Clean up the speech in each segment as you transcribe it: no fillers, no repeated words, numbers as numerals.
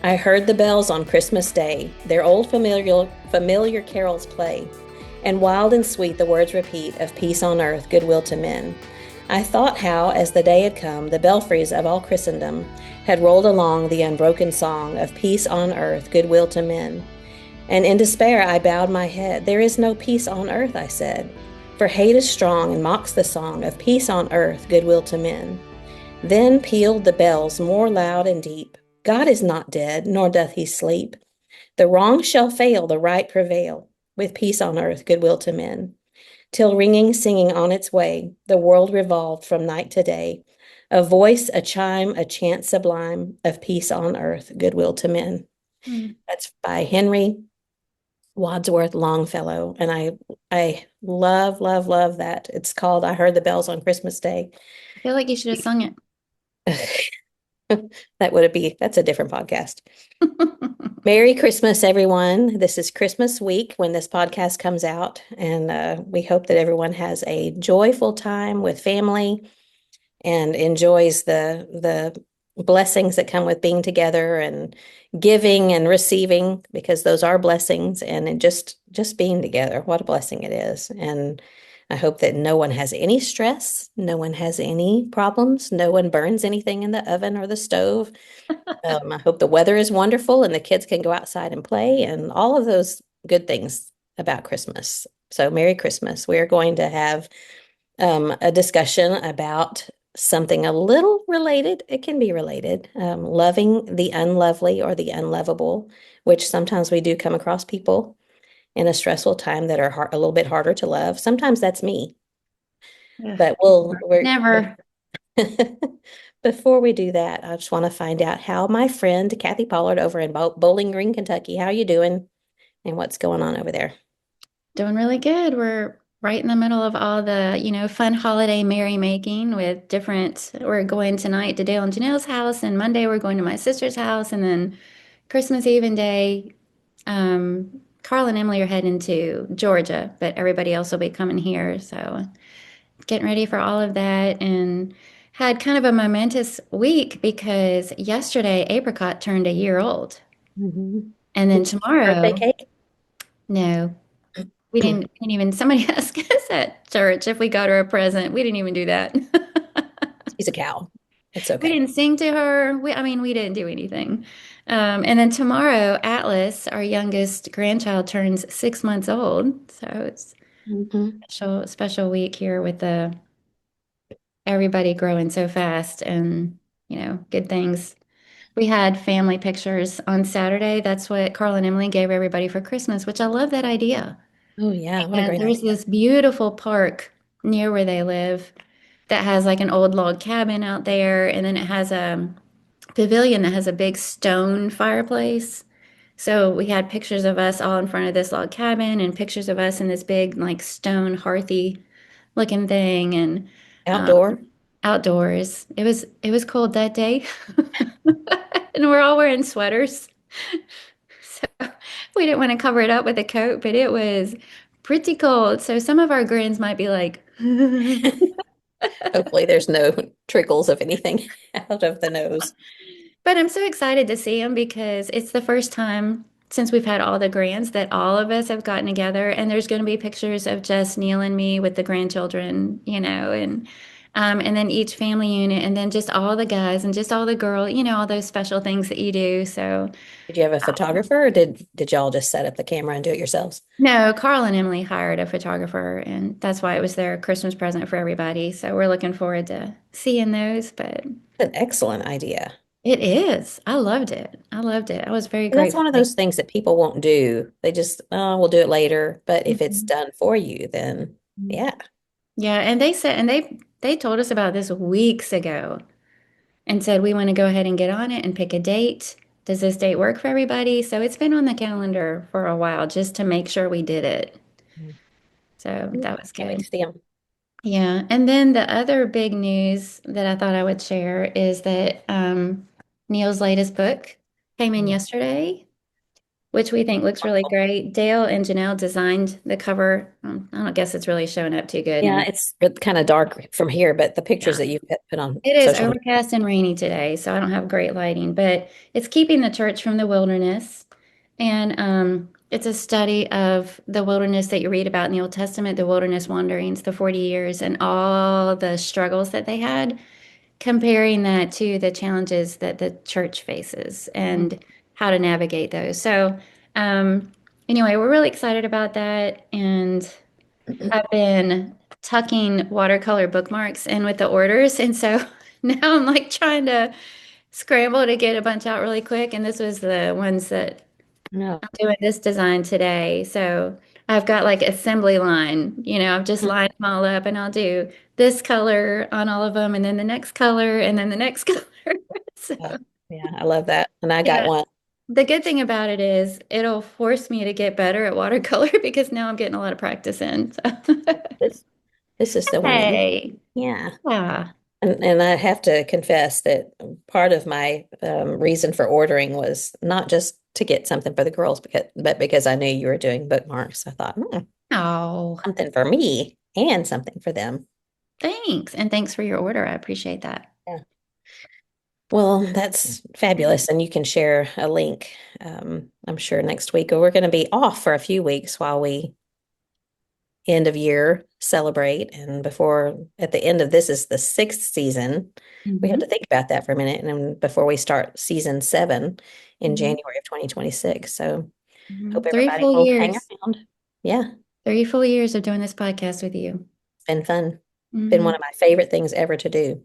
I heard the bells on Christmas Day, their old familiar carols play, and wild and sweet the words repeat of peace on earth, goodwill to men. I thought how, as the day had come, the belfries of all Christendom had rolled along the unbroken song of peace on earth, goodwill to men. And in despair I bowed my head. There is no peace on earth, I said, for hate is strong and mocks the song of peace on earth, goodwill to men. Then pealed the bells more loud and deep. God is not dead, nor doth he sleep. The wrong shall fail, the right prevail, with peace on earth, goodwill to men. Till ringing, singing on its way, the world revolved from night to day. A voice, a chime, a chant sublime of peace on earth, goodwill to men. Mm. That's by Henry Wadsworth Longfellow. And I love, love, love that. It's called I Heard the Bells on Christmas Day. I feel like you should have sung it. That's a different podcast. Merry Christmas, everyone. This is Christmas week when this podcast comes out, and we hope that everyone has a joyful time with family and enjoys the blessings that come with being together and giving and receiving, because those are blessings, and just being together, what a blessing it is. And I hope that no one has any stress, no one has any problems, no one burns anything in the oven or the stove. I hope the weather is wonderful and the kids can go outside and play and all of those good things about Christmas. So, Merry Christmas. We're going to have a discussion about something a little related. It can be related. Loving the unlovely or the unlovable, which sometimes we do come across people in a stressful time that are a little bit harder to love. Sometimes that's me, Ugh, but never. before we do that, I just want to find out how my friend Kathy Pollard over in Bowling Green, Kentucky, how you doing and what's going on over there? Doing really good. We're right in the middle of all the, fun holiday merrymaking with we're going tonight to Dale and Janelle's house, and Monday we're going to my sister's house, and then Christmas Eve and day, Carl and Emily are heading to Georgia, but everybody else will be coming here. So getting ready for all of that, and had kind of a momentous week because yesterday Apricot turned a year old. Mhm. And then Birthday tomorrow, cake? no, we didn't even, somebody asked us at church if we got her a present. We didn't even do that. She's a cow. It's We okay. didn't sing to her. We didn't do anything. And then tomorrow, Atlas, our youngest grandchild, turns 6 months old. So it's Hmm. special week here with everybody growing so fast and, good things. We had family pictures on Saturday. That's what Carl and Emily gave everybody for Christmas, which I love that idea. Oh yeah, what a And great there's idea. this beautiful park near where they live that has like an old log cabin out there, and then it has a pavilion that has a big stone fireplace. So we had pictures of us all in front of this log cabin and pictures of us in this big like stone hearthy looking thing, and um, Outdoor. outdoors. It was cold that day, and we're all wearing sweaters. So we didn't want to cover it up with a coat, but it was pretty cold. So some of our grins might be like, Hopefully there's no trickles of anything out of the nose. but I'm so excited to see them because it's the first time since we've had all the grands that all of us have gotten together, and there's going to be pictures of just Neil and me with the grandchildren, and then each family unit, and then just all the guys and just all the girl, all those special things that you do. So Did you have a photographer or did y'all just set up the camera and do it yourselves? no, Carl and Emily hired a photographer, and that's why it was their Christmas present for everybody. So we're looking forward to seeing those, but An excellent idea. it is. I loved it. I loved it. I was very And that's grateful. one of those things that people won't do. They just, oh, we'll do it later. But if it's Mhm. done for you, then yeah. Yeah, and they told us about this weeks ago and said we want to go ahead and get on it and pick a date. Does this date work for everybody? So it's been on the calendar for a while just to make sure we did it. So Mm, that was can't wait to good. see them. Yeah, and then the other big news that I thought I would share is that Neil's latest book came in yesterday. which we think looks really great. Dale and Janelle designed the cover. I don't guess it's really showing up too good. Yeah, And it's kind of dark from here, but the pictures yeah, that you put on it is social media. overcast and rainy today, so I don't have great lighting, but it's keeping the church from the wilderness. And it's a study of the wilderness that you read about in the Old Testament, the wilderness wanderings, the 40 years, and all the struggles that they had, comparing that to the challenges that the church faces and how to navigate those. So, um, anyway, we're really excited about that. And I've been tucking watercolor bookmarks in with the orders. And so now I'm like trying to scramble to get a bunch out really quick. And this was the ones that No. I'm doing this design today. So I've got like assembly line, I've just lined them all up and I'll do this color on all of them and then the next color and then the next color. So Yeah, yeah, I love that. And I got yeah, one. the good thing about it is it'll force me to get better at watercolor because now I'm getting a lot of practice in. So. This this is the one that you, Hey, yeah. yeah. And I have to confess that part of my reason for ordering was not just to get something for the girls, but because I knew you were doing bookmarks. I thought, Oh, something for me and something for them. thanks. And thanks for your order. I appreciate that. Yeah. Well, that's fabulous. And you can share a link, I'm sure next week. Or we're going to be off for a few weeks while we end of year celebrate. And before, at the end of this is the sixth season. We have Hmm. to think about that for a minute. And then before we start season 7 in Hmm. January of 2026. So hope Hmm. Three everybody full will hang years. around. Yeah, 3 full years of doing this podcast with you. it's been fun. Been Hmm. one of my favorite things ever to do.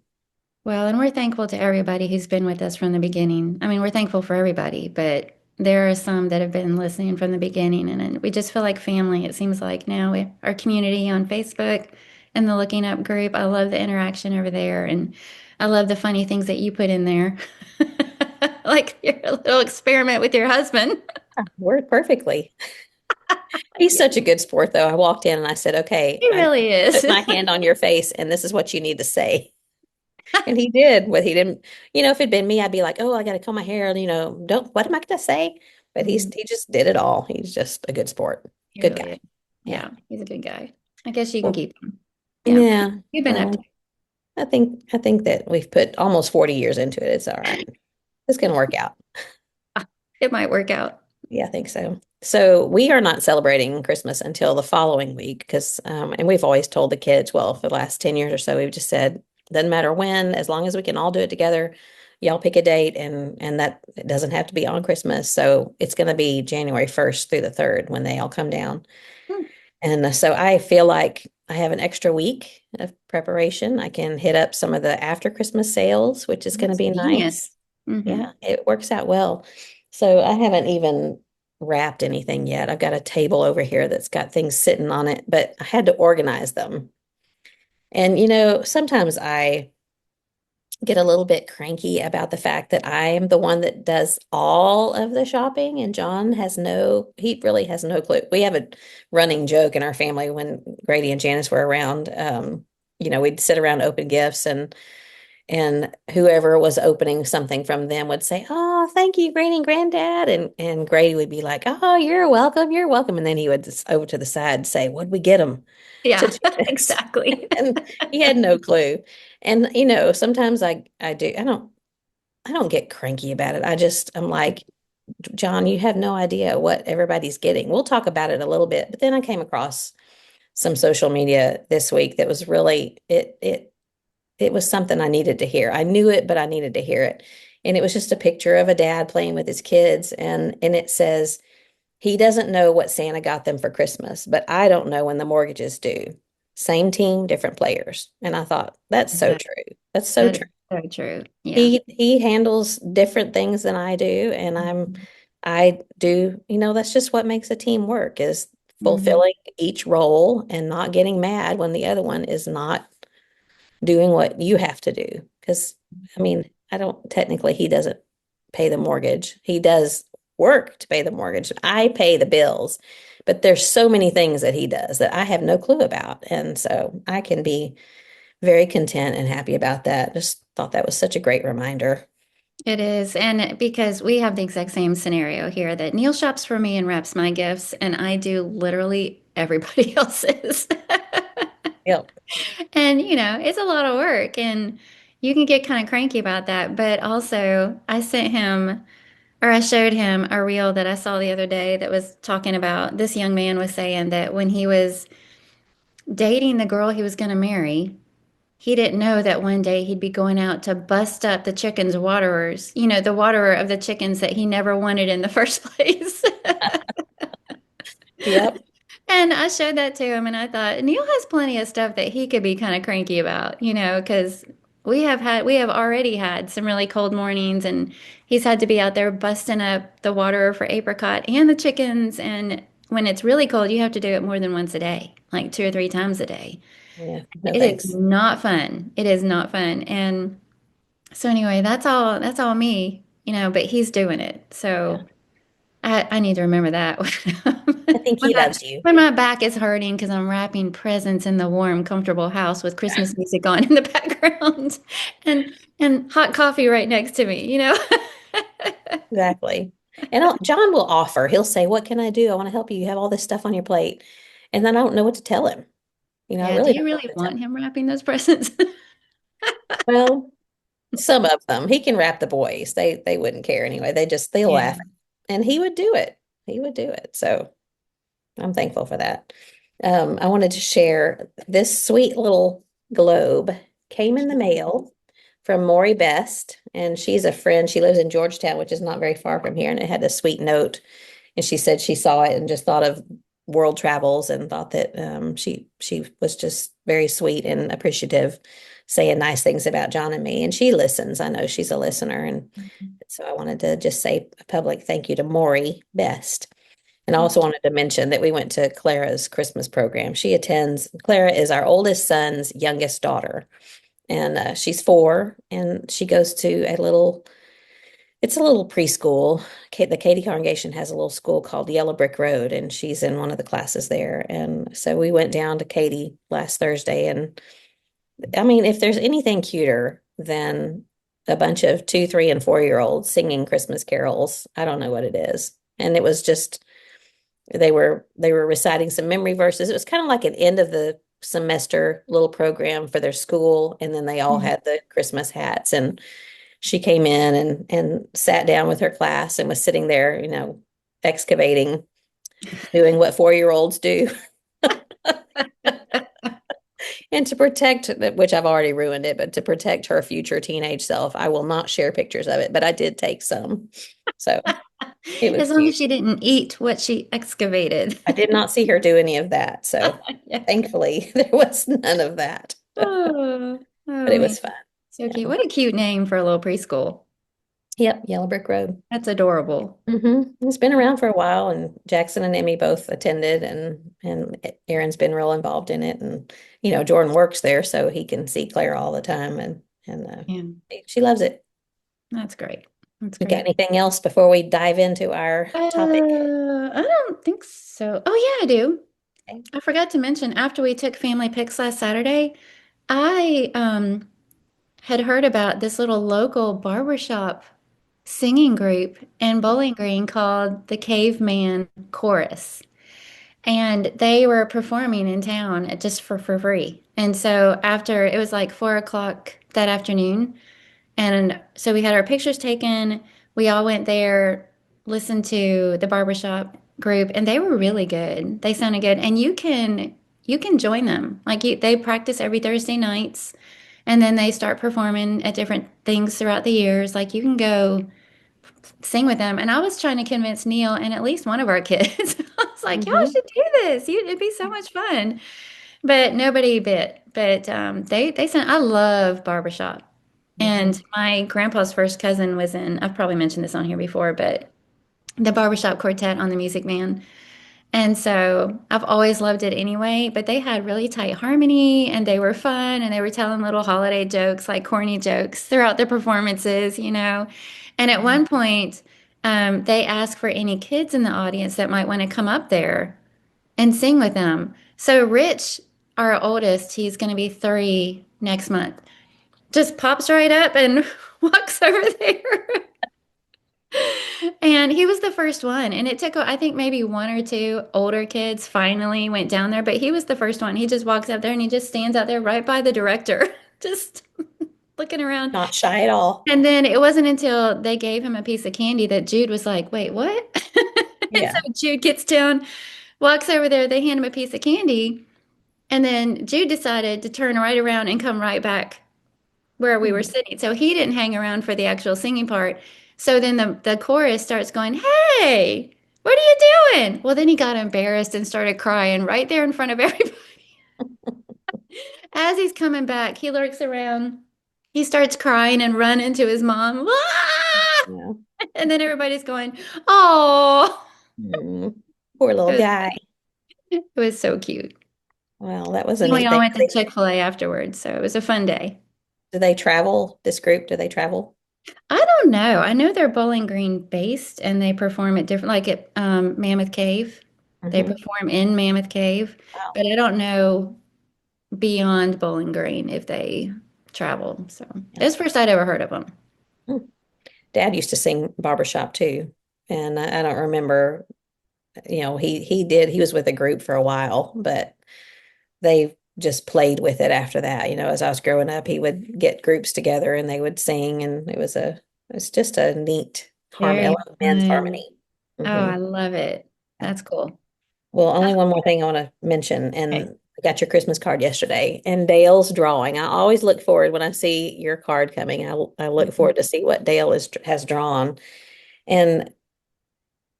Well, and we're thankful to everybody who's been with us from the beginning. I mean, we're thankful for everybody, but there are some that have been listening from the beginning, and we just feel like family. It seems like now our community on Facebook and the Looking Up group. I love the interaction over there, and I love the funny things that you put in there, like your little experiment with your husband. Worked perfectly. He's Yeah, such a good sport, though. I walked in and I said, okay, he I really is. put my hand on your face, and this is what you need to say. And he did. But he didn't, if it'd been me, I'd be like, oh, I got to comb my hair. Don't, what am I going to say? But Mhm. he just did it all. He's just a good sport. He Good really guy. is. Yeah. Yeah, he's a good guy. I guess you can Well, keep him. Yeah. yeah. You've been up to. Well, I think that we've put almost 40 years into it. It's all right. It's going to work out. It might work out. Yeah, I think so. So we are not celebrating Christmas until the following week because, and we've always told the kids, well, for the last 10 years or so, we've just said, doesn't matter when, as long as we can all do it together, y'all pick a date and that it doesn't have to be on Christmas. So it's going to be January 1st through the 3rd when they all come down. Hmm. And so I feel like I have an extra week of preparation. I can hit up some of the after Christmas sales, which is going to That's be genius. nice. Hmm. Yeah, it works out well. So I haven't even wrapped anything yet. I've got a table over here that's got things sitting on it, but I had to organize them. And sometimes I get a little bit cranky about the fact that I am the one that does all of the shopping and John he really has no clue. We have a running joke in our family when Grady and Janice were around. We'd sit around open gifts and whoever was opening something from them would say, "Oh, thank you, Granny and Granddad." And Grady would be like, "Oh, you're welcome, you're welcome." And then he would just over to the side say, "What'd we get them to Yeah, do this?" exactly. And he had no clue. And sometimes I do I don't get cranky about it. I'm like, "John, you have no idea what everybody's getting." We'll talk about it a little bit, but then I came across some social media this week that was really it was something I needed to hear. I knew it, but I needed to hear it. And it was just a picture of a dad playing with his kids. And it says, he doesn't know what Santa got them for Christmas, but I don't know when the mortgages due. Same team, different players. And I thought, that's so That, true. That's so that true. is so true. Yeah. He handles different things than I do. And I do, that's just what makes a team work is Hmm. fulfilling each role and not getting mad when the other one is not doing what you have to do. Because, I mean, I don't technically, he doesn't pay the mortgage. He does work to pay the mortgage. I pay the bills, but there's so many things that he does that I have no clue about. And so I can be very content and happy about that. Just thought that was such a great reminder. It is. And because we have the exact same scenario here that Neil shops for me and wraps my gifts, and I do literally everybody else's. Yep. And, it's a lot of work and you can get kind of cranky about that. But also, I showed him a reel that I saw the other day that was talking about this young man was saying that when he was dating the girl he was going to marry, he didn't know that one day he'd be going out to bust up the chickens' waterers, the waterer of the chickens that he never wanted in the first place. Yep. And I showed that to him and I thought, Neil has plenty of stuff that he could be kind of cranky about, because we have already had some really cold mornings and he's had to be out there busting up the water for apricot and the chickens. And when it's really cold, you have to do it more than once a day, like 2 or 3 times a day. Yeah. No It is thanks. not fun. It is not fun. And so anyway, that's all me, but he's doing it. Yeah. So I need to remember that I think when he loves you. when my back is hurting because I'm wrapping presents in the warm, comfortable house with Christmas music on in the background and hot coffee right next to me. Exactly. And John will offer. He'll say, "What can I do? I want to help you. You have all this stuff on your plate." And then I don't know what to tell him. I Yeah, do really you don't know really what to tell want him wrapping those presents? him. Well, some of them. He can wrap the boys. They wouldn't care anyway. They'll Yeah. laugh. And he would do it. He would do it. So I'm thankful for that. I wanted to share this sweet little globe came in the mail from Maury Best, and she's a friend. She lives in Georgetown, which is not very far from here, and it had a sweet note. And she said she saw it and just thought of world travels and thought that she was just very sweet and appreciative, saying nice things about John and me. And she listens. I know she's a listener, and so I wanted to just say a public thank you to Maury Best. And I also wanted to mention that we went to Clara's Christmas program. Clara is our oldest son's youngest daughter, and she's 4, and she goes to it's a little preschool. The Katy congregation has a little school called Yellow Brick Road, and she's in one of the classes there. And so we went down to Katy last Thursday, and I mean, if there's anything cuter than a bunch of 2, 3, and 4-year olds singing Christmas carols, I don't know what it is. And it was just they were reciting some memory verses. It was kind of like an end of the semester little program for their school, and then they all Mhm. had the Christmas hats. And she came in and sat down with her class and was sitting there, excavating, doing what 4-year olds do. And to protect, which I've already ruined it, but to protect her future teenage self, I will not share pictures of it, but I did take some. So it was As long cute. as she didn't eat what she excavated. I did not see her do any of that. So Yeah. thankfully, there was none of that. Oh, But oh it man. was fun. So cute. Yeah. What a cute name for a little preschool. Yep. Yellow Brick Road. That's adorable. It's been around for a while, and Jackson and Emmy both attended, and Aaron's been real involved in it. And Jordan works there, so he can see Claire all the time, and Yeah, she loves it. that's great. That's You got great. anything else before we dive into our topic? I don't think so. Oh yeah, I do. Okay. I forgot to mention after we took family pics last Saturday, I had heard about this little local barbershop singing group in Bowling Green called the Caveman Chorus. And they were performing in town just for free. And so after it was like 4 o'clock that afternoon, and so we had our pictures taken. We all went there, listened to the barbershop group, and they were really good. They sounded good. And you can join them. They practice every Thursday nights, and then they start performing at different things throughout the years. Like you can go sing with them. And I was trying to convince Neil and at least one of our kids. I was like, y'all Mm-hmm. should do this. It'd be so much fun. But nobody bit. But they sent. I love barbershop. Mm-hmm. And my grandpa's first cousin was in, I've probably mentioned this on here before, but the barbershop quartet on the Music Man. And so I've always loved it anyway, but they had really tight harmony and they were fun and they were telling little holiday jokes, like corny jokes throughout their performances. And at one point, they asked for any kids in the audience that might want to come up there and sing with them. So Rich, our oldest, he's going to be 3 next month, just pops right up and walks over there. And he was the first one. And it took, I think, maybe one or two older kids finally went down there, but he was the first one. He just walks up there and he just stands out there right by the director, just looking around. Not shy at all. And then it wasn't until they gave him a piece of candy that Jude was like, wait, what? And so Yeah. Jude gets down, walks over there, they hand him a piece of candy. And then Jude decided to turn right around and come right back where we were Hmm. sitting. So he didn't hang around for the actual singing part. So then the chorus starts going, hey, what are you doing? Well, then he got embarrassed and started crying right there in front of everybody. As he's coming back, he lurks around. He starts crying and running to his mom. Ah! Yeah. And then everybody's going, oh, Mm. Poor little it was guy. funny. It was so cute. Well, that was a And we neat all thing. went to Chick-fil-A afterwards. So it was a fun day. Do they travel? This group, do they travel? I don't know. I know they're Bowling Green based and they perform at different, like at Mammoth Cave. They Hmm. perform in Mammoth Cave, Wow. but I don't know beyond Bowling Green if they travel. So Yeah. it's the first I'd ever heard of them. Hmm. Dad used to sing barbershop too. And I don't remember, he was with a group for a while, but they just played with it after that. As I was growing up, he would get groups together and they would sing, and it's just a neat Very men's fun. harmony. Oh, Hmm. I love it. Yeah. That's cool. Well, only one more thing I want to mention, Okay. and I got your Christmas card yesterday, and Dale's drawing. I always look forward when I see your card coming. I look Mhm. forward to see what Dale has drawn, and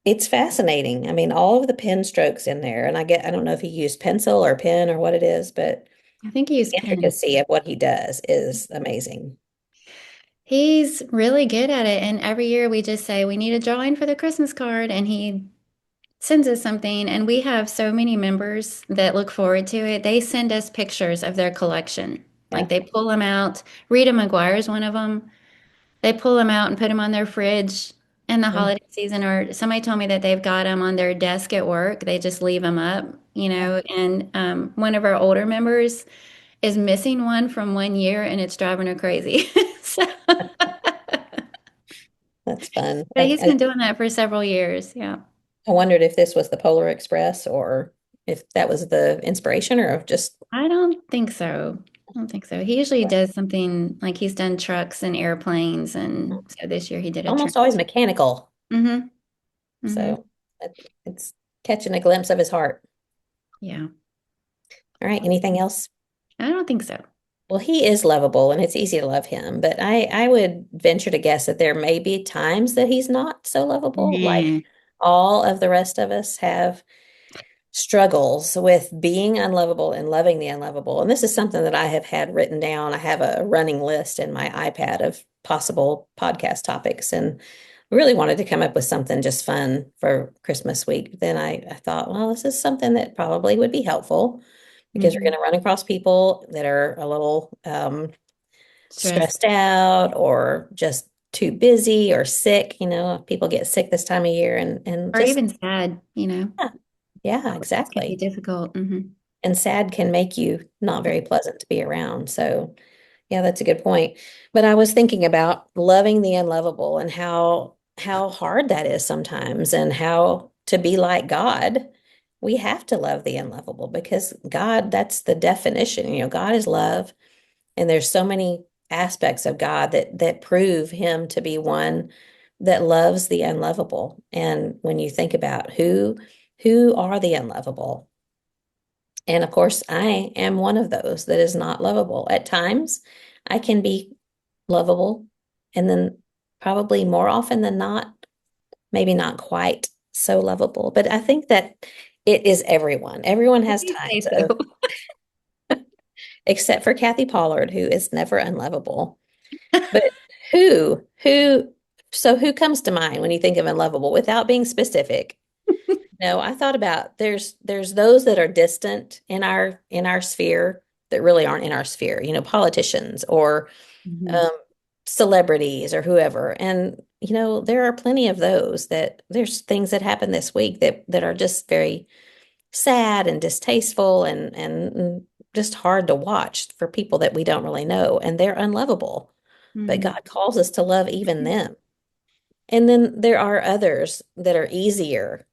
it's fascinating. I mean, all of the pen strokes in there, and I don't know if he used pencil or pen or what it is, but I think he used the pen. intricacy of what he does is amazing. He's really good at it. And every year we just say, we need a drawing for the Christmas card. And he sends us something. And we have so many members that look forward to it. They send us pictures of their collection. Like Yeah. they pull them out. Rita McGuire is one of them. They pull them out and put them on their fridge in the Mm. holiday season. Or somebody told me that they've got them on their desk at work. They just leave them up, you Yeah. know. And one of our older members is missing one from one year and it's driving her crazy. So, That's fun. but he's been doing that for several years. Yeah. I wondered if this was the Polar Express or if that was the inspiration or just I don't think so. I don't think so. He usually does something like he's done trucks and airplanes. And so this year he did a train. almost always mechanical. Mm-hmm. Mm-hmm. So it's catching a glimpse of his heart. Yeah. All right. Anything else? I don't think so. Well, he is lovable and it's easy to love him, but I would venture to guess that there may be times that he's not so lovable. Like Nah. all of the rest of us have struggles with being unlovable and loving the unlovable. And this is something that I have had written down. I have a running list in my iPad of possible podcast topics and really wanted to come up with something just fun for Christmas week. Then I thought, well, this is something that probably would be helpful because you're Mm-hmm. going to run across people that are a little Stress. stressed out or just too busy or sick. People get sick this time of year and Or just, even sad, you know. yeah, yeah, Holidays can be exactly. difficult. Mm-hmm. And sad can make you not very pleasant to be around. So, yeah, that's a good point. But I was thinking about loving the unlovable and how hard that is sometimes and how to be like God, we have to love the unlovable because God, that's the definition. God is love, and there's so many aspects of God that prove him to be one that loves the unlovable. And when you think about who are the unlovable, and of course, I am one of those that is not lovable. At times, I can be lovable, and then probably more often than not, maybe not quite so lovable. But I think that it is everyone. Everyone If has you say times so. of, except for Kathy Pollard, who is never unlovable. But who, so who comes to mind when you think of unlovable without being specific? No, I thought about there's those that are distant in our sphere that really aren't in our sphere, politicians or Mhm. um, celebrities or whoever. And there are plenty of those that there's things that happen this week that are just very sad and distasteful and just hard to watch for people that we don't really know, and they're unlovable. but Mhm. God calls us to love even them. And then there are others that are easier,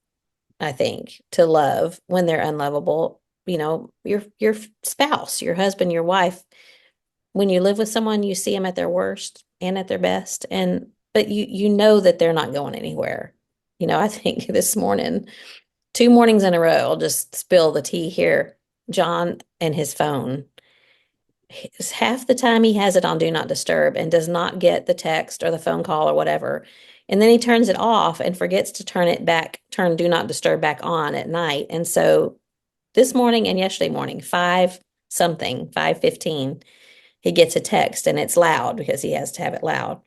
I think, to love when they're unlovable. You know, your spouse, your husband, your wife. When you live with someone, you see them at their worst and at their best, and but you know that they're not going anywhere. You know, I think this morning, 2 mornings in a row, I'll just spill the tea here. John and his phone. Half the time he has it on do not disturb and does not get the text or the phone call or whatever. And then he turns it off and forgets to turn it back, turn do not disturb back on at night. And so this morning and yesterday morning, 5:15, he gets a text and it's loud because he has to have it loud.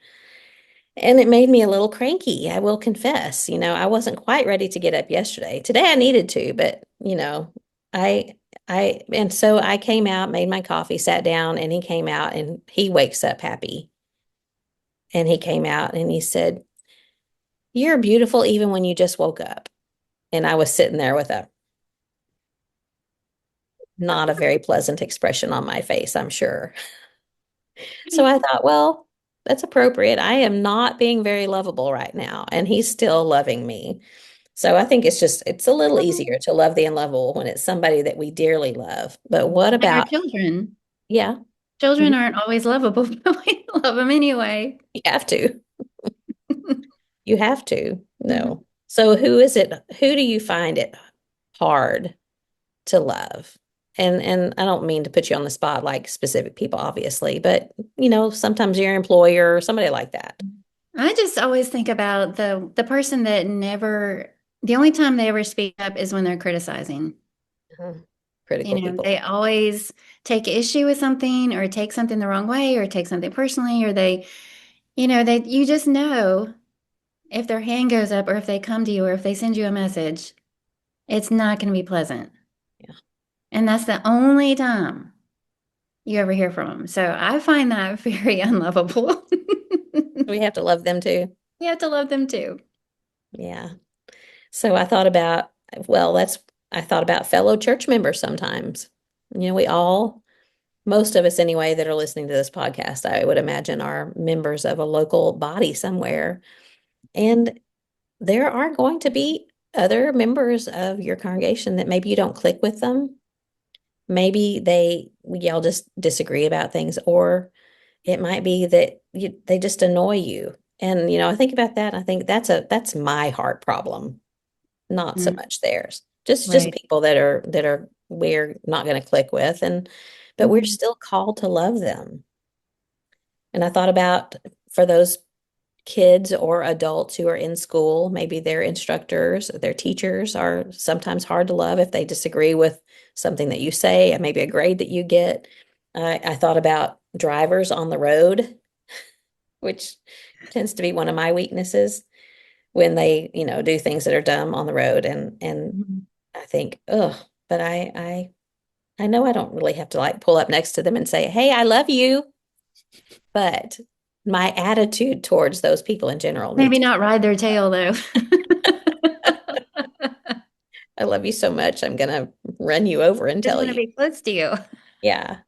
And it made me a little cranky, I will confess. You know, I wasn't quite ready to get up yesterday. Today I needed to, but I and so I came out, made my coffee, sat down, and he came out and he wakes up happy. And he came out and he said, "You're beautiful even when you just woke up." And I was sitting there with a not a very pleasant expression on my face, I'm sure. So I thought, well, that's appropriate. I am not being very lovable right now, and he's still loving me. So I think it's a little easier to love the unlovable when it's somebody that we dearly love. But what And our about, children. yeah, Children mhm, aren't always lovable, but we love them anyway. you have to. You have to. Mhm. No. So who is it? Who do you find it hard to love? And I don't mean to put you on the spot like specific people, obviously, but sometimes your employer or somebody like that. I just always think about the person that never, the only time they ever speak up is when they're criticizing. Mhm. Critical They people. always take issue with something or take something the wrong way or take something personally or they you just know if their hand goes up or if they come to you or if they send you a message, it's not going to be pleasant. Yeah. And that's the only time you ever hear from them. So I find that very unlovable. We have to love them too. You have to love them too. Yeah. So I thought about, well, I thought about fellow church members sometimes. We all, most of us anyway, that are listening to this podcast, I would imagine are members of a local body somewhere. And there are going to be other members of your congregation that maybe you don't click with them. Maybe y'all just disagree about things, or it might be that they just annoy you. And, I think about that. I think that's my heart problem, not so Mm, much theirs. Just right. people that are we're not going to click with, but we're Mhm. still called to love them. And I thought about for those kids or adults who are in school, maybe their instructors, their teachers are sometimes hard to love if they disagree with something that you say, and maybe a grade that you get. I thought about drivers on the road, which tends to be one of my weaknesses when they, do things that are dumb on the road, and Mhm. I think, oh, but I know I don't really have to like pull up next to them and say, "Hey, I love you," but my attitude towards those people in general Maybe needs. not ride their tail though. I love you so much. I'm gonna run you over and Just tell want to you. be close to you. Yeah.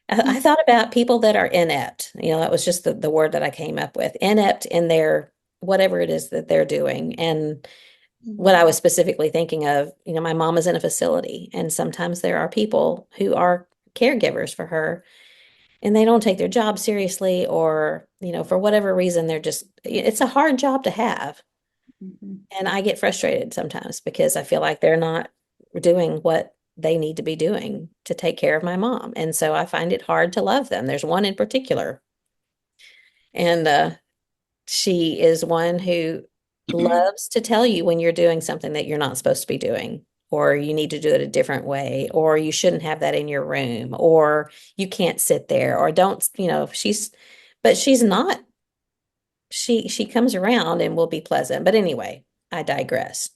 I thought about people that are inept. That was just the word that I came up with. Inept in their whatever it is that they're doing. And what I was specifically thinking of, my mom is in a facility, and sometimes there are people who are caregivers for her and they don't take their job seriously, or, for whatever reason, it's a hard job to have. Mhm. And I get frustrated sometimes because I feel like they're not doing what they need to be doing to take care of my mom. And so I find it hard to love them. There's one in particular, and she is one who loves to tell you when you're doing something that you're not supposed to be doing, or you need to do it a different way, or you shouldn't have that in your room, or you can't sit there, or don't, but she's not, she comes around and will be pleasant. But anyway, I digress.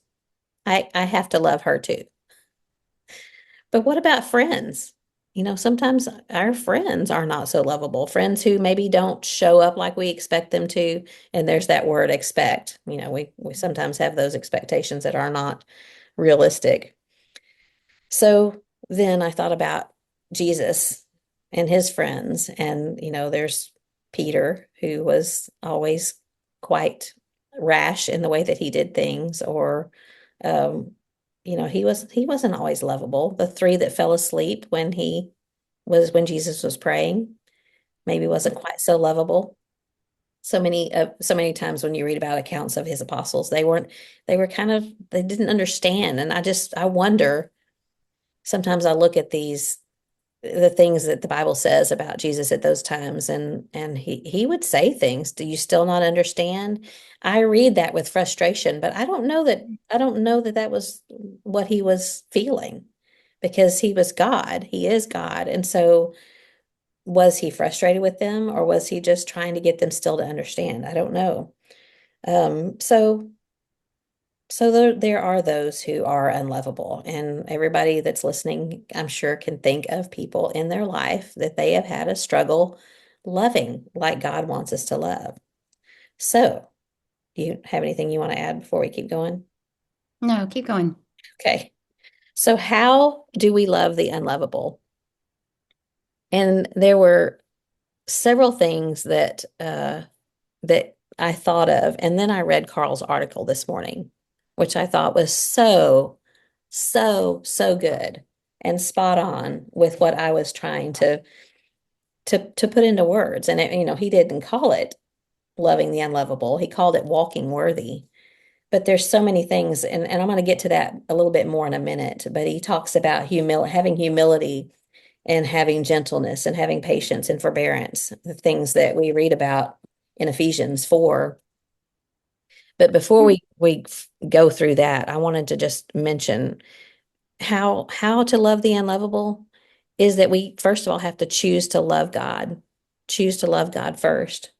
I have to love her too. But what about friends? Sometimes our friends are not so lovable. Friends who maybe don't show up like we expect them to. And there's that word expect. We sometimes have those expectations that are not realistic. So then I thought about Jesus and his friends. And, there's Peter, who was always quite rash in the way that he did things, or um, he wasn't always lovable. The three that fell asleep when Jesus was praying, maybe wasn't quite so lovable. So many times when you read about accounts of his apostles, they didn't understand. And I wonder, sometimes I look at the things that the Bible says about Jesus at those times, and he would say things, do you still not understand? I read that with frustration, but I don't know that that was what he was feeling, because he was God. He is God. And so was he frustrated with them, or was he just trying to get them still to understand? I don't know. So there are those who are unlovable, and everybody that's listening, I'm sure, can think of people in their life that they have had a struggle loving like God wants us to love. So, do you have anything you want to add before we keep going? No, keep going. Okay. So, how do we love the unlovable? And there were several things that I thought of, and then I read Carl's article this morning, which I thought was so good and spot on with what I was trying to put into words. And he didn't call it loving the unlovable. He called it walking worthy. But there's so many things, and I'm going to get to that a little bit more in a minute. But he talks about having humility and having gentleness and having patience and forbearance, the things that we read about in Ephesians 4. But before we go through that, I wanted to just mention how to love the unlovable is that we first of all have to choose to love God first.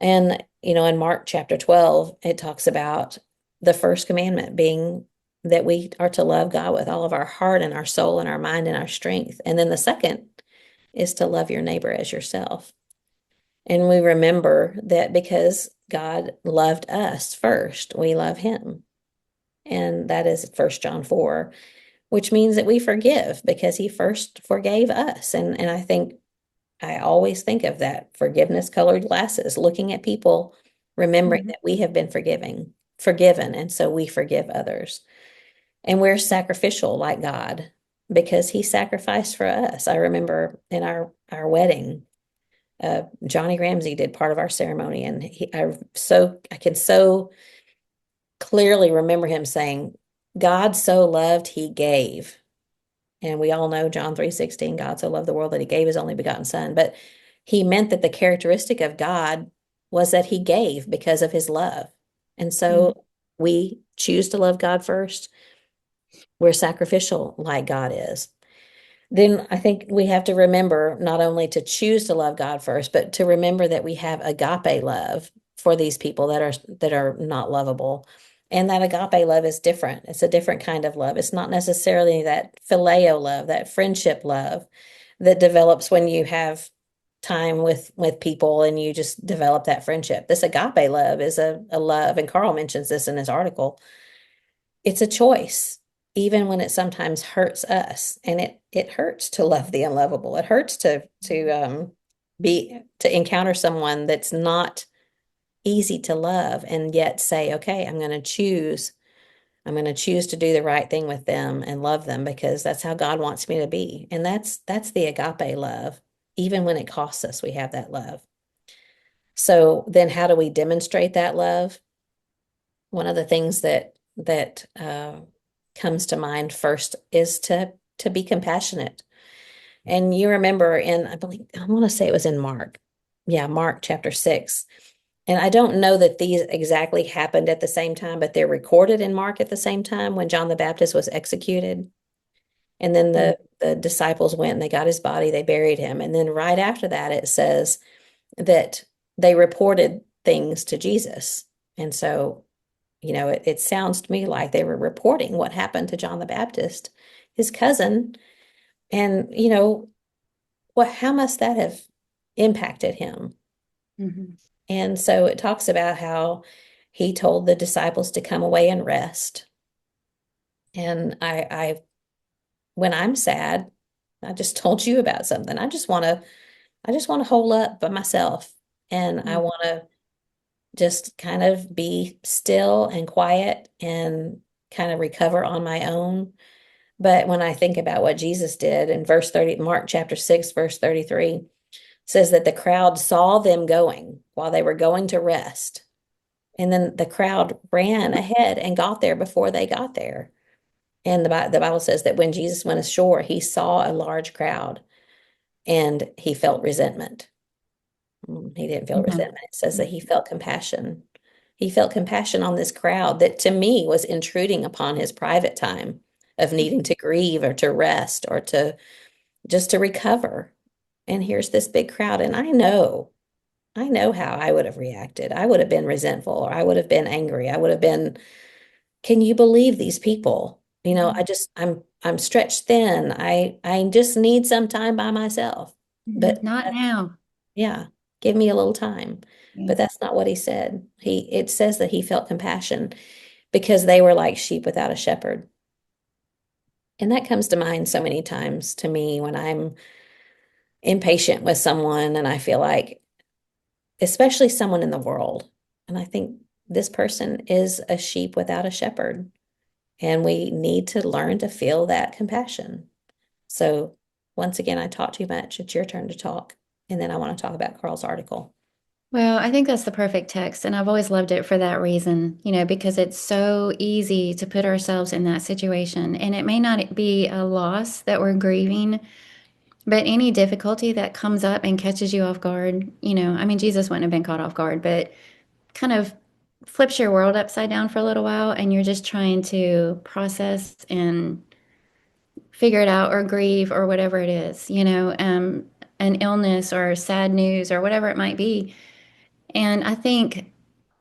And in Mark chapter 12, it talks about the first commandment being that we are to love God with all of our heart and our soul and our mind and our strength. And then the second is to love your neighbor as yourself. And we remember that because God loved us first, we love him. And that is 1 John 4, which means that we forgive because he first forgave us. And I think I always think of that forgiveness colored glasses, looking at people, remembering Mhm. that we have been forgiven, and so we forgive others. And we're sacrificial like God because he sacrificed for us. I remember in our wedding, Johnny Ramsey did part of our ceremony, and I can so clearly remember him saying, God so loved, he gave. And we all know John 3:16, God so loved the world that he gave his only begotten son. But he meant that the characteristic of God was that he gave because of his love. And Mhm. so we choose to love God first. We're sacrificial like God is. Then I think we have to remember not only to choose to love God first, but to remember that we have agape love for these people that are not lovable. And that agape love is different. It's a different kind of love. It's not necessarily that phileo love, that friendship love that develops when you have time with people and you just develop that friendship. This agape love is a love, and Carl mentions this in his article. It's a choice, even when it sometimes hurts us. And it hurts to love the unlovable. It hurts to encounter someone that's not easy to love, and yet say, okay, I'm going to choose to do the right thing with them and love them because that's how God wants me to be. And that's the agape love. Even when it costs us, we have that love. So then how do we demonstrate that love? One of the things that comes to mind first is to be compassionate. And you remember I believe, I want to say it was in Mark. Yeah, Mark chapter 6. And I don't know that these exactly happened at the same time, but they're recorded in Mark at the same time when John the Baptist was executed. And then Mhm. the disciples went and they got his body, they buried him. And then right after that, it says that they reported things to Jesus. And so it sounds to me like they were reporting what happened to John the Baptist, his cousin, and how must that have impacted him? Mhm. And so it talks about how he told the disciples to come away and rest. And when I'm sad, I just told you about something. I just want to hole up by myself and I Mm. want to just kind of be still and quiet and kind of recover on my own. But when I think about what Jesus did in verse 30, Mark chapter 6, verse 33, says that the crowd saw them going while they were going to rest. And then the crowd ran ahead and got there before they got there. And the Bible says that when Jesus went ashore, he saw a large crowd and he felt resentment. He didn't feel Mhm. resentment. It says that he felt compassion. He felt compassion on this crowd that to me was intruding upon his private time of needing to grieve or to rest or to just to recover. And here's this big crowd. And I know how I would have reacted. I would have been resentful or I would have been angry. I would have been, can you believe these people? I'm stretched thin. I just need some time by myself. But Not now. yeah, give me a little time. Yeah. But that's not what he said. It says that he felt compassion because they were like sheep without a shepherd. And that comes to mind so many times to me when I'm impatient with someone and I feel like, especially someone in the world, and I think this person is a sheep without a shepherd. And we need to learn to feel that compassion. So once again, I talk too much. It's your turn to talk. And then I want to talk about Carl's article. Well, I think that's the perfect text, and I've always loved it for that reason, because it's so easy to put ourselves in that situation. And it may not be a loss that we're grieving, but any difficulty that comes up and catches you off guard, I mean, Jesus wouldn't have been caught off guard, but kind of flips your world upside down for a little while, and you're just trying to process and figure it out or grieve or whatever it is, an illness or sad news or whatever it might be. And I think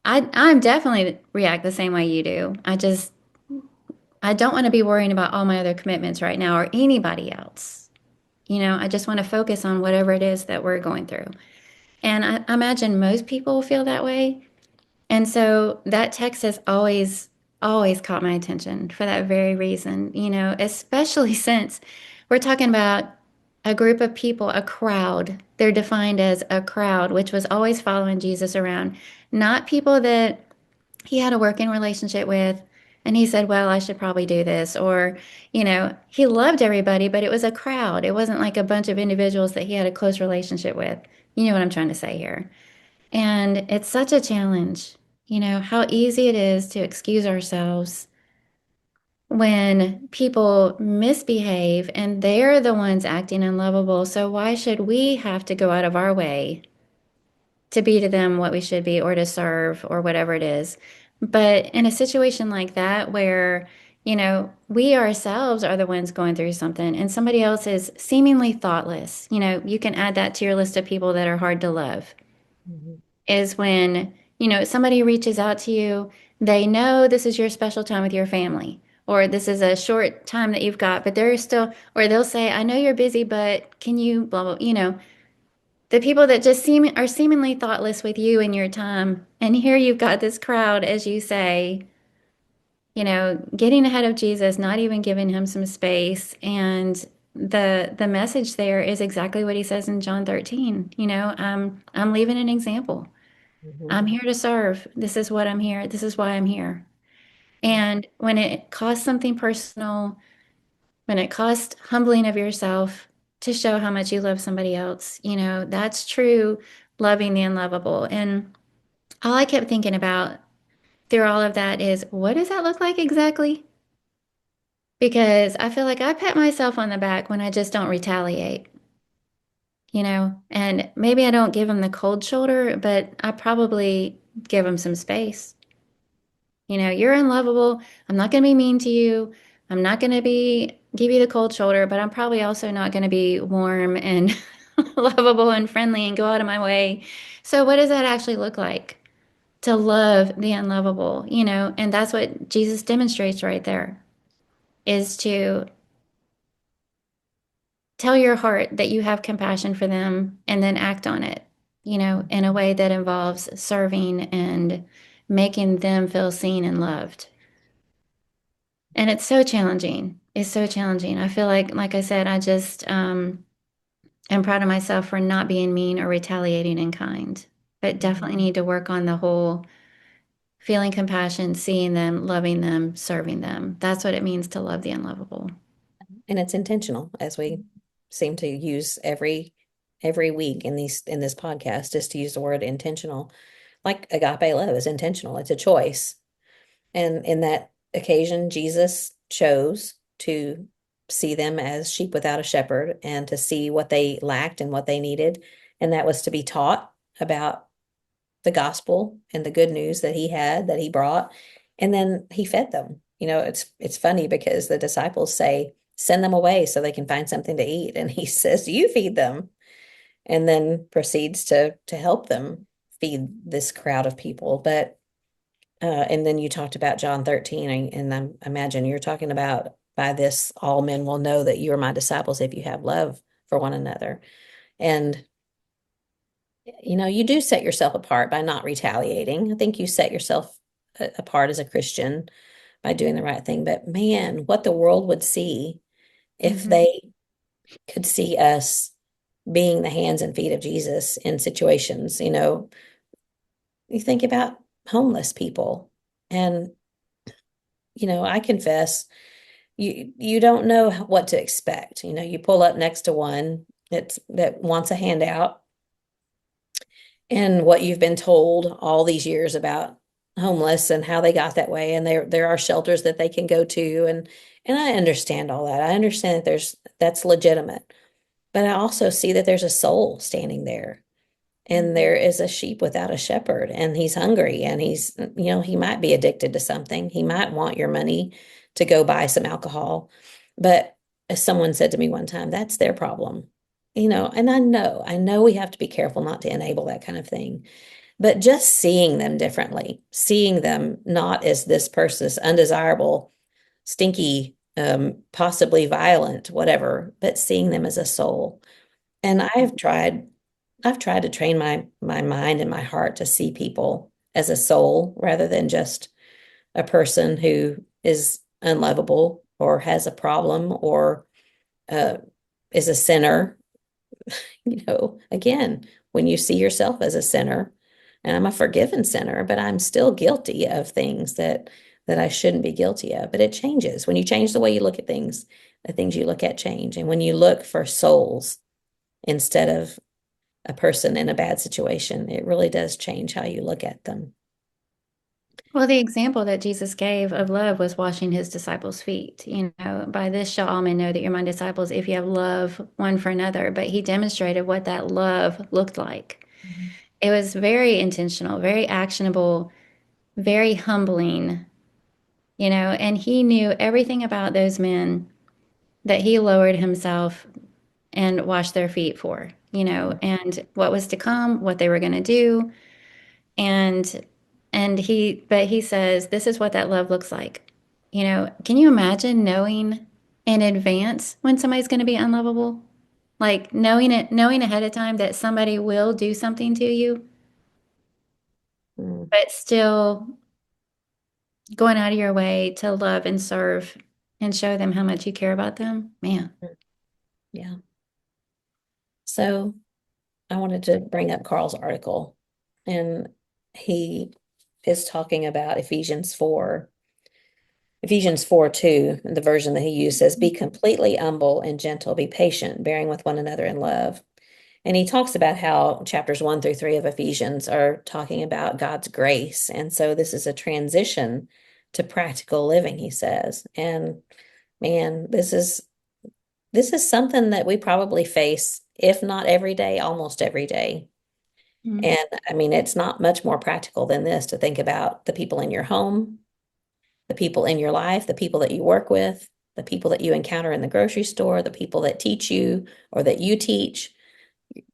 I'm definitely react the same way you do. I don't want to be worrying about all my other commitments right now or anybody else. I just want to focus on whatever it is that we're going through. And I imagine most people feel that way. And so that text has always caught my attention for that very reason, especially since we're talking about a group of people, a crowd. They're defined as a crowd, which was always following Jesus around, not people that he had a working relationship with. And he said, well, I should probably do this. Or, he loved everybody, but it was a crowd. It wasn't like a bunch of individuals that he had a close relationship with. You know what I'm trying to say here. And it's such a challenge, how easy it is to excuse ourselves when people misbehave and they're the ones acting unlovable. So why should we have to go out of our way to be to them what we should be or to serve or whatever it is? But in a situation like that where, we ourselves are the ones going through something and somebody else is seemingly thoughtless, you can add that to your list of people that are hard to love. Mhm. Is when, somebody reaches out to you, they know this is your special time with your family, or this is a short time that you've got, but they're still, or they'll say, I know you're busy, but can you, blah, blah, the people that just are seemingly thoughtless with you and your time. And here you've got this crowd, as you say, getting ahead of Jesus, not even giving him some space. And the message there is exactly what he says in John 13. I'm leaving an example. I'm Mhm. here to serve. This is what I'm here. This is why I'm here. And when it costs something personal, when it costs humbling of yourself to show how much you love somebody else, that's true loving the unlovable. And all I kept thinking about through all of that is what does that look like exactly? Because I feel like I pat myself on the back when I just don't retaliate, and maybe I don't give them the cold shoulder, but I probably give them some space. You're unlovable. I'm not going to be mean to you. I'm not going to be give you the cold shoulder, but I'm probably also not going to be warm and lovable and friendly and go out of my way. So what does that actually look like to love the unlovable, And that's what Jesus demonstrates right there is to tell your heart that you have compassion for them and then act on it, in a way that involves serving and making them feel seen and loved. And it's so challenging. It's so challenging. I feel like I said, I just am proud of myself for not being mean or retaliating in kind. but definitely need to work on the whole feeling compassion, seeing them, loving them, serving them. That's what it means to love the unlovable. And it's intentional, as we seem to use every week in this podcast, is to use the word intentional. Like agape love is intentional. It's a choice. And in that occasion, Jesus chose to see them as sheep without a shepherd and to see what they lacked and what they needed. And that was to be taught about the gospel and the good news that he had, that he brought. And then he fed them. It's funny because the disciples say, send them away so they can find something to eat. And he says, you feed them, and then proceeds to help them feed this crowd of people. But and then you talked about John 13, and I imagine you're talking about, by this, all men will know that you are my disciples if you have love for one another. And, you do set yourself apart by not retaliating. I think you set yourself apart as a Christian by doing the right thing. But man, what the world would see if Mhm. they could see us being the hands and feet of Jesus in situations. You think about homeless people, and I confess, you don't know what to expect. You pull up next to one that wants a handout, and what you've been told all these years about homeless and how they got that way, and there are shelters that they can go to, and I understand all that. I understand that that's legitimate, but I also see that there's a soul standing there, and there is a sheep without a shepherd, and he's hungry, and he might be addicted to something. He might want your money to go buy some alcohol. But as someone said to me one time, that's their problem. And I know we have to be careful not to enable that kind of thing. But just seeing them differently, seeing them not as this person's undesirable, stinky, possibly violent, whatever, but seeing them as a soul. And I've tried to train my mind and my heart to see people as a soul rather than just a person who is unlovable or has a problem or uh, is a sinner. Again, when you see yourself as a sinner, and I'm a forgiven sinner, but I'm still guilty of things that I shouldn't be guilty of. But it changes when you change the way you look at things. The things you look at change, and when you look for souls instead of a person in a bad situation, it really does change how you look at them. Well, the example that Jesus gave of love was washing his disciples' feet. By this shall all men know that you're my disciples if you have love one for another. But he demonstrated what that love looked like. Mhm. It was very intentional, very actionable, very humbling, and he knew everything about those men that he lowered himself and washed their feet for, and what was to come, what they were going to do. And but he says, this is what that love looks like. Can you imagine knowing in advance when somebody's going to be unlovable? Like knowing ahead of time that somebody will do something to you, Mm, but still going out of your way to love and serve and show them how much you care about them. Man. mm, yeah. So I wanted to bring up Carl's article, and he is talking about Ephesians 4 2, the version that he used says, be completely humble and gentle, be patient, bearing with one another in love. And he talks about how chapters 1 through 3 of Ephesians are talking about God's grace. And so this is a transition to practical living, he says. And man, this is something that we probably face, if not every day, almost every day. Mm. And I mean, it's not much more practical than this to think about the people in your home, the people in your life, the people that you work with, the people that you encounter in the grocery store, the people that teach you or that you teach,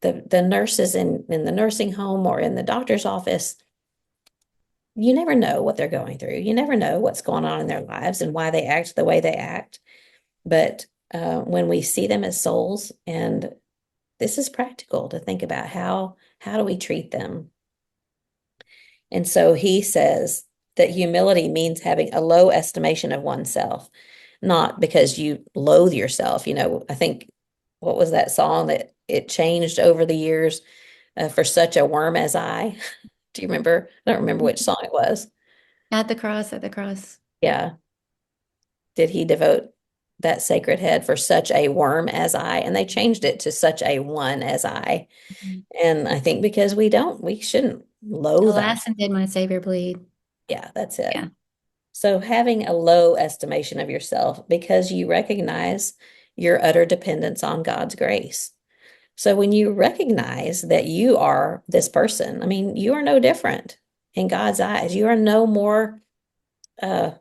the nurses in the nursing home or in the doctor's office. You never know what they're going through. You never know what's going on in their lives and why they act the way they act. But when we see them as souls, and this is practical to think about, how do we treat them? And so he says that humility means having a low estimation of oneself, not because you loathe yourself. I think, what was that song that it changed over the years? For such a worm as I. Do you remember? I don't remember which song it was. At the cross, at the cross. Yeah. Did he devote that sacred head for such a worm as I? And they changed it to such a one as I. Mhm. And I think because we shouldn't loathe our, Alas, and did my Savior bleed? yeah, that's it. Yeah. So having a low estimation of yourself because you recognize your utter dependence on God's grace. So when you recognize that you are this person, I mean, you are no different in God's eyes. You are no more uh,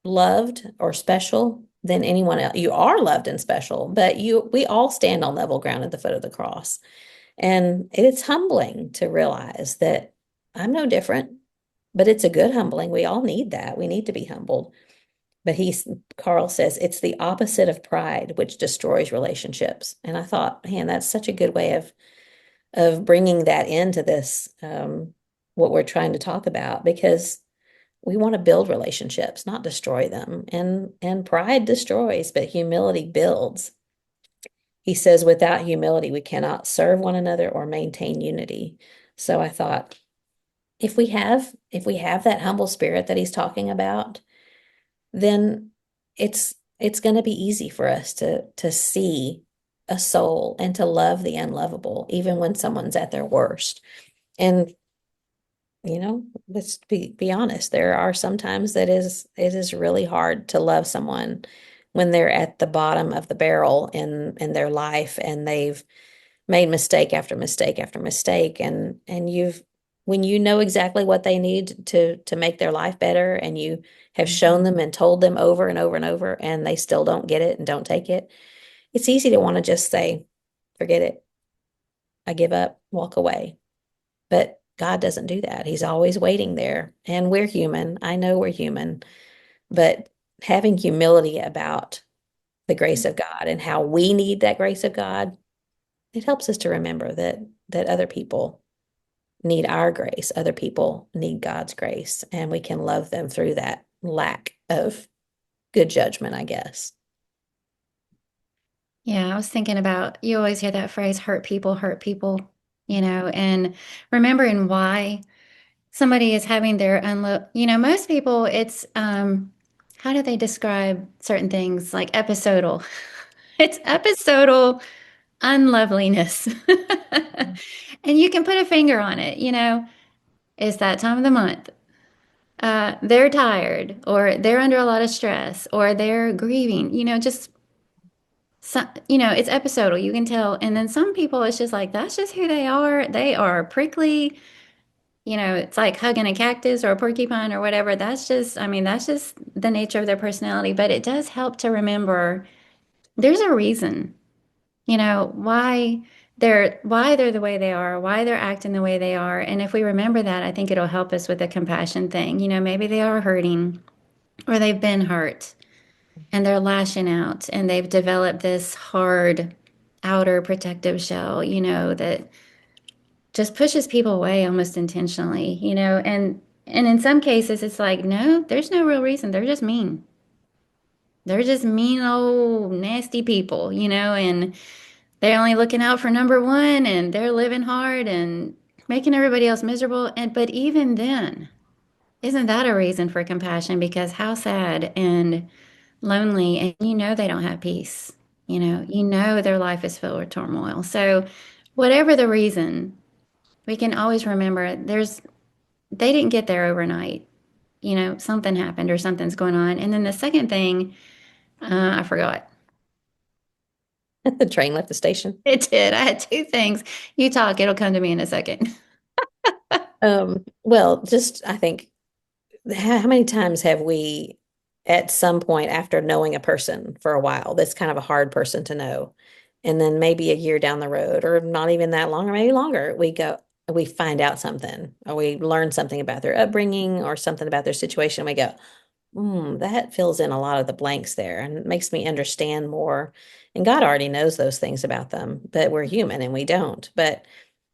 loved or special than anyone else. You are loved and special, but we all stand on level ground at the foot of the cross. And it's humbling to realize that I'm no different, but it's a good humbling. We all need that. We need to be humbled. But Carl says it's the opposite of pride, which destroys relationships. And I thought, man, that's such a good way of bringing that into this, what we're trying to talk about, because we want to build relationships, not destroy them. And pride destroys, but humility builds. He says, without humility, we cannot serve one another or maintain unity. So I thought, if we have that humble spirit that he's talking about, then it's going to be easy for us to see a soul and to love the unlovable, even when someone's at their worst. And let's be honest, there are sometimes that it is really hard to love someone when they're at the bottom of the barrel in their life and they've made mistake after mistake after mistake, and you've when you know exactly what they need to make their life better, and you have shown them and told them over and over and over and they still don't get it and don't take it, it's easy to want to just say, forget it, I give up, walk away. But God doesn't do that. He's always waiting there. And we're human. I know we're human, but having humility about the grace of God and how we need that grace of God, it helps us to remember that other people need our grace. Other people need God's grace, and we can love them through that lack of good judgment, I guess. Yeah, I was thinking about you always hear that phrase, hurt people, and remembering why somebody is having their most people it's how do they describe certain things like episodal? It's episodal unloveliness. And you can put a finger on it, it's that time of the month. They're tired or they're under a lot of stress or they're grieving, just it's episodal. You can tell. And then some people, it's just like, that's just who they are. They are prickly. It's like hugging a cactus or a porcupine or whatever. That's just the nature of their personality. But it does help to remember there's a reason, why they're the way they are, why they're acting the way they are. And if we remember that, I think it'll help us with the compassion thing. Maybe they are hurting or they've been hurt and they're lashing out and they've developed this hard outer protective shell, that just pushes people away almost intentionally, and in some cases it's like, no, there's no real reason. They're just mean. They're just mean old nasty people, and they're only looking out for number one and they're living hard and making everybody else miserable. And but even then, isn't that a reason for compassion? Because how sad and lonely, and they don't have peace. Their life is filled with turmoil. So whatever the reason, we can always remember they didn't get there overnight. Something happened or something's going on. And then the second thing, I forgot. The train left the station. It did. I had two things. You talk, it'll come to me in a second. Well, just I think how many times have we, at some point after knowing a person for a while, that's kind of a hard person to know, and then maybe a year down the road, or not even that long, or maybe longer, we find out something, or we learn something about their upbringing or something about their situation. We go, that fills in a lot of the blanks there and makes me understand more. And God already knows those things about them, but we're human and we don't. But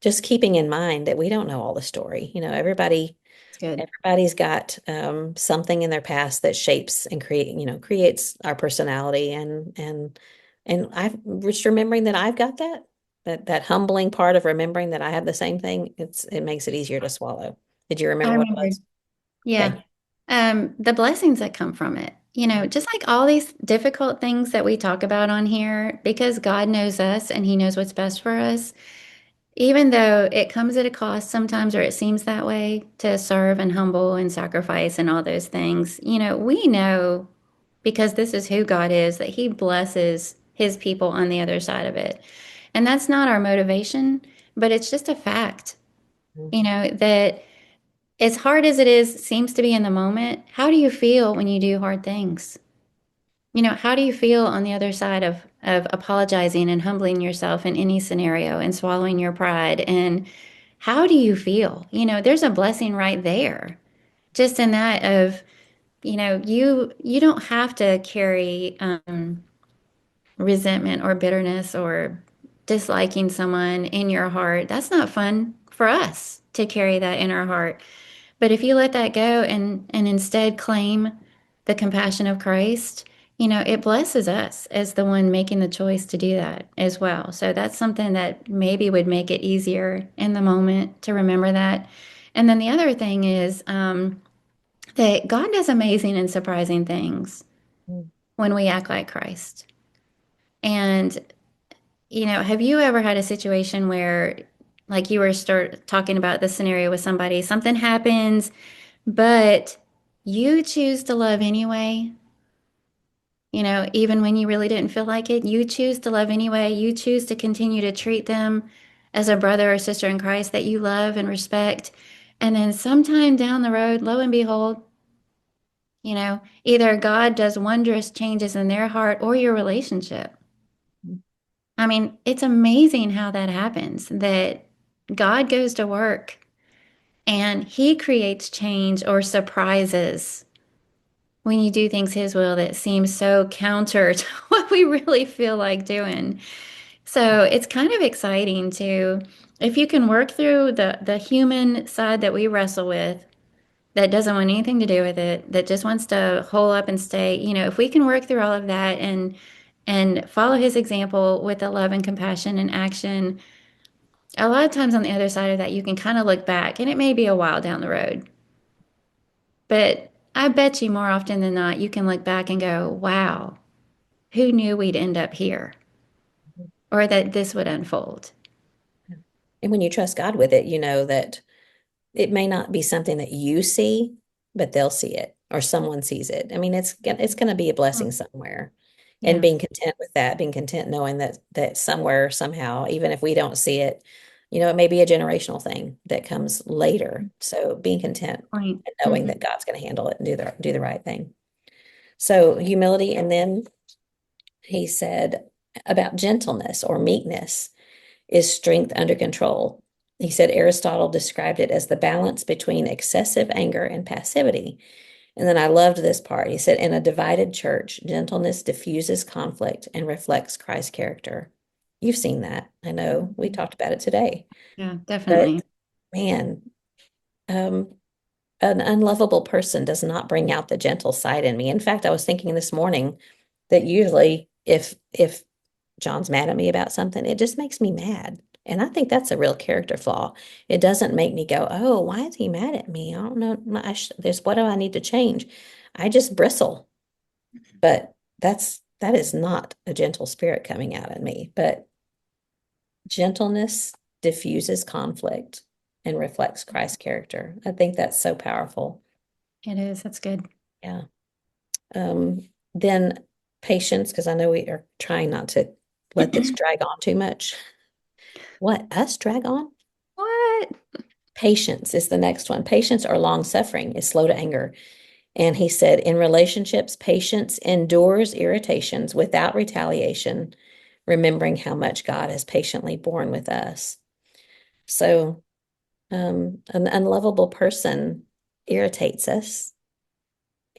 just keeping in mind that we don't know all the story. It's good. Everybody's got something in their past that shapes and creates our personality, and I just remembering that I've got that. that humbling part of remembering that I have the same thing, it makes it easier to swallow. Did you I remember what it remember. was? Yeah. Okay. The blessings that come from it, just like all these difficult things that we talk about on here, because God knows us and He knows what's best for us, even though it comes at a cost sometimes, or it seems that way to serve and humble and sacrifice and all those things, we know because this is who God is, that He blesses His people on the other side of it. And that's not our motivation, but it's just a fact, that as hard as it is, seems to be in the moment, how do you feel when you do hard things? How do you feel on the other side of apologizing and humbling yourself in any scenario and swallowing your pride? And how do you feel? There's a blessing right there, just in that of, you don't have to carry resentment or bitterness or disliking someone in your heart. That's not fun for us to carry that in our heart. But if you let that go and instead claim the compassion of Christ, it blesses us as the one making the choice to do that as well. So that's something that maybe would make it easier in the moment to remember that. And then the other thing is that God does amazing and surprising things Mm. when we act like Christ. And have you ever had a situation where, like you were start talking about the scenario with somebody, something happens, but you choose to love anyway? Even when you really didn't feel like it, you choose to love anyway. You choose to continue to treat them as a brother or sister in Christ that you love and respect. And then sometime down the road, lo and behold, either God does wondrous changes in their heart or your relationship. I mean, it's amazing how that happens, that God goes to work and He creates change or surprises when you do things His will that seem so counter to what we really feel like doing. So it's kind of exciting to, if you can work through the human side that we wrestle with, that doesn't want anything to do with it, that just wants to hole up and stay, if we can work through all of that and follow His example with the love and compassion and action, a lot of times on the other side of that, you can kind of look back, and it may be a while down the road, but I bet you more often than not, you can look back and go, wow, who knew we'd end up here or that this would unfold? And when you trust God with it, you know that it may not be something that you see, but they'll see it or someone sees it. I mean, it's going to be a blessing somewhere. And Yeah, being content with that, being content knowing that somewhere, somehow, even if we don't see it, it may be a generational thing that comes later. So being content point. and knowing Mhm. that God's going to handle it and do the right thing. So humility, and then he said about gentleness or meekness is strength under control. He said Aristotle described it as the balance between excessive anger and passivity. And then I loved this part. He said, in a divided church, gentleness diffuses conflict and reflects Christ's character. You've seen that. I know we talked about it today. Yeah, But definitely. man, um, an unlovable person does not bring out the gentle side in me. In fact, I was thinking this morning that usually if John's mad at me about something, it just makes me mad. And I think that's a real character flaw. It doesn't make me go, oh, why is he mad at me? I don't know. There's what do I need to change? I just bristle. But that is not a gentle spirit coming out at me. But gentleness diffuses conflict and reflects Christ's character. I think that's so powerful. It is. That's good. Yeah. Then patience, because I know we are trying not to let this drag on too much. What, us drag on? What? Patience is the next one. Patience or long suffering is slow to anger. And he said, in relationships, patience endures irritations without retaliation, remembering how much God has patiently borne with us. So, an unlovable person irritates us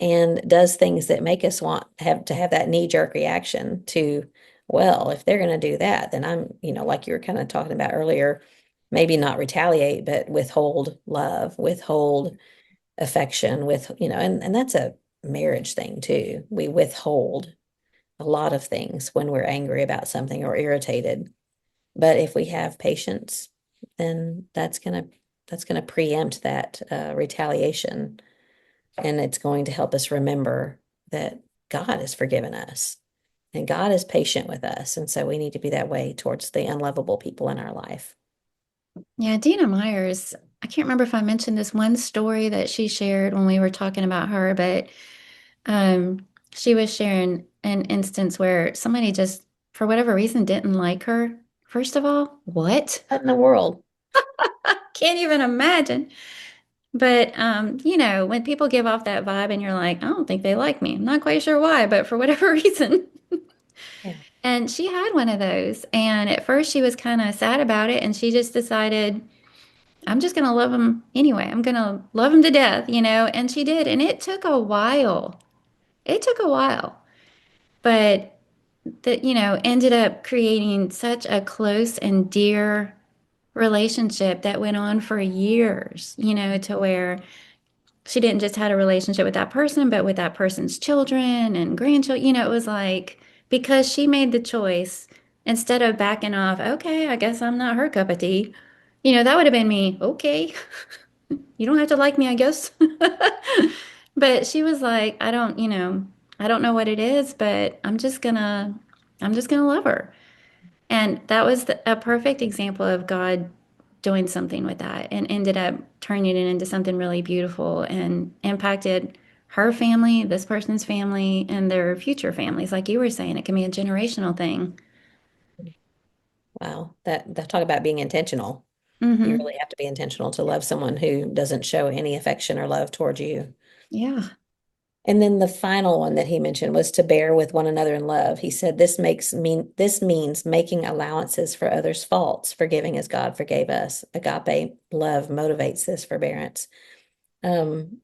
and does things that make us want have that knee-jerk reaction to, well, if they're going to do that, then I'm, like you were kind of talking about earlier, maybe not retaliate, but withhold love, withhold affection, and that's a marriage thing too. We withhold a lot of things when we're angry about something or irritated. But if we have patience, then that's gonna preempt that retaliation, and it's going to help us remember that God has forgiven us and God is patient with us, and so we need to be that way towards the unlovable people in our life. Yeah, Dina Myers, I can't remember if I mentioned this one story that she shared when we were talking about her, but um, she was sharing an instance where somebody just, for whatever reason, didn't like her. First of all, what? What in the world? Can't even imagine. But when people give off that vibe and you're like, I don't think they like me. I'm not quite sure why, but for whatever reason. Yeah. And she had one of those. And at first she was kind of sad about it. And she just decided, I'm just going to love him anyway. I'm going to love him to death. And she did. And it took a while. It took a while. But that ended up creating such a close and dear relationship that went on for years, to where she didn't just had a relationship with that person, but with that person's children and grandchildren. It was like because she made the choice instead of backing off, okay, I guess I'm not her cup of tea. That would have been me. Okay, you don't have to like me, I guess. But she was like, I don't know what it is, but I'm just gonna love her. And that was a perfect example of God doing something with that and ended up turning it into something really beautiful and impacted her family, this person's family, and their future families. Like you were saying, it can be a generational thing. Wow. That talk about being intentional. You Hmm. really have to be intentional to love someone who doesn't show any affection or love towards you. Yeah. And then the final one that he mentioned was to bear with one another in love. He said this means making allowances for others' faults, forgiving as God forgave us. Agape love motivates this forbearance. Um,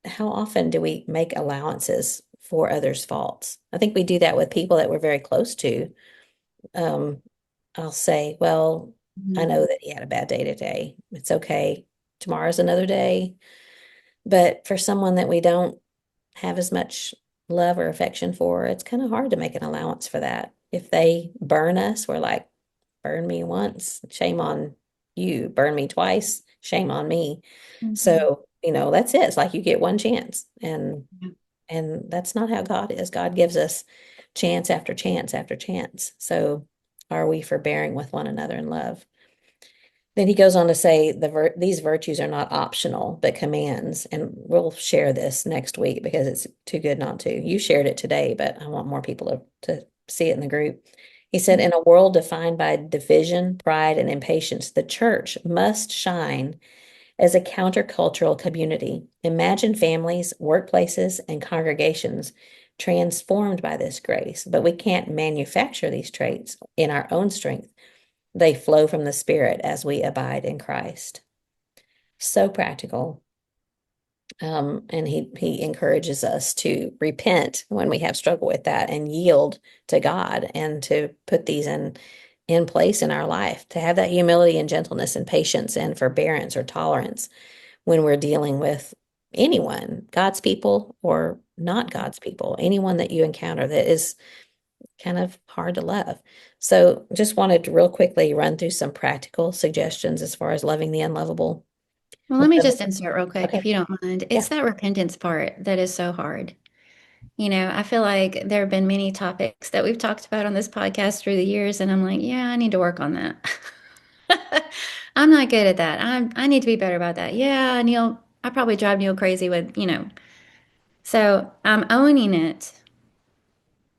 how often do we make allowances for others' faults? I think we do that with people that we're very close to. Um, I'll say, well, I Mhm. know that he had a bad day today. It's okay. Tomorrow's another day. But for someone that we don't have as much love or affection for, it's kind of hard to make an allowance for that. If they burn us, we're like, burn me once, shame on you. Burn me twice, shame on me. Mhm. So, that's it. It's like you get one chance. And Yeah. and that's not how God is. God gives us chance after chance after chance. So are we forbearing with one another in love? Then he goes on to say these virtues are not optional, but commands. And we'll share this next week because it's too good not to. You shared it today, but I want more people to see it in the group. He said, in a world defined by division, pride, and impatience, the church must shine as a countercultural community. Imagine families, workplaces, and congregations transformed by this grace, but we can't manufacture these traits in our own strength. They flow from the Spirit as we abide in Christ. So practical. And he encourages us to repent when we have struggle with that and yield to God and to put these in place in our life, to have that humility and gentleness and patience and forbearance or tolerance when we're dealing with anyone, God's people or not God's people, anyone that you encounter that is kind of hard to love. So just wanted to real quickly run through some practical suggestions as far as loving the unlovable. Well, let One me of just insert real quick, if Okay. you don't mind. Yeah. It's that repentance part that is so hard. I feel like there have been many topics that we've talked about on this podcast through the years, and I'm like, yeah, I need to work on that. I'm not good at that. I need to be better about that. Yeah, Neil, I probably drive Neil crazy with. So I'm owning it,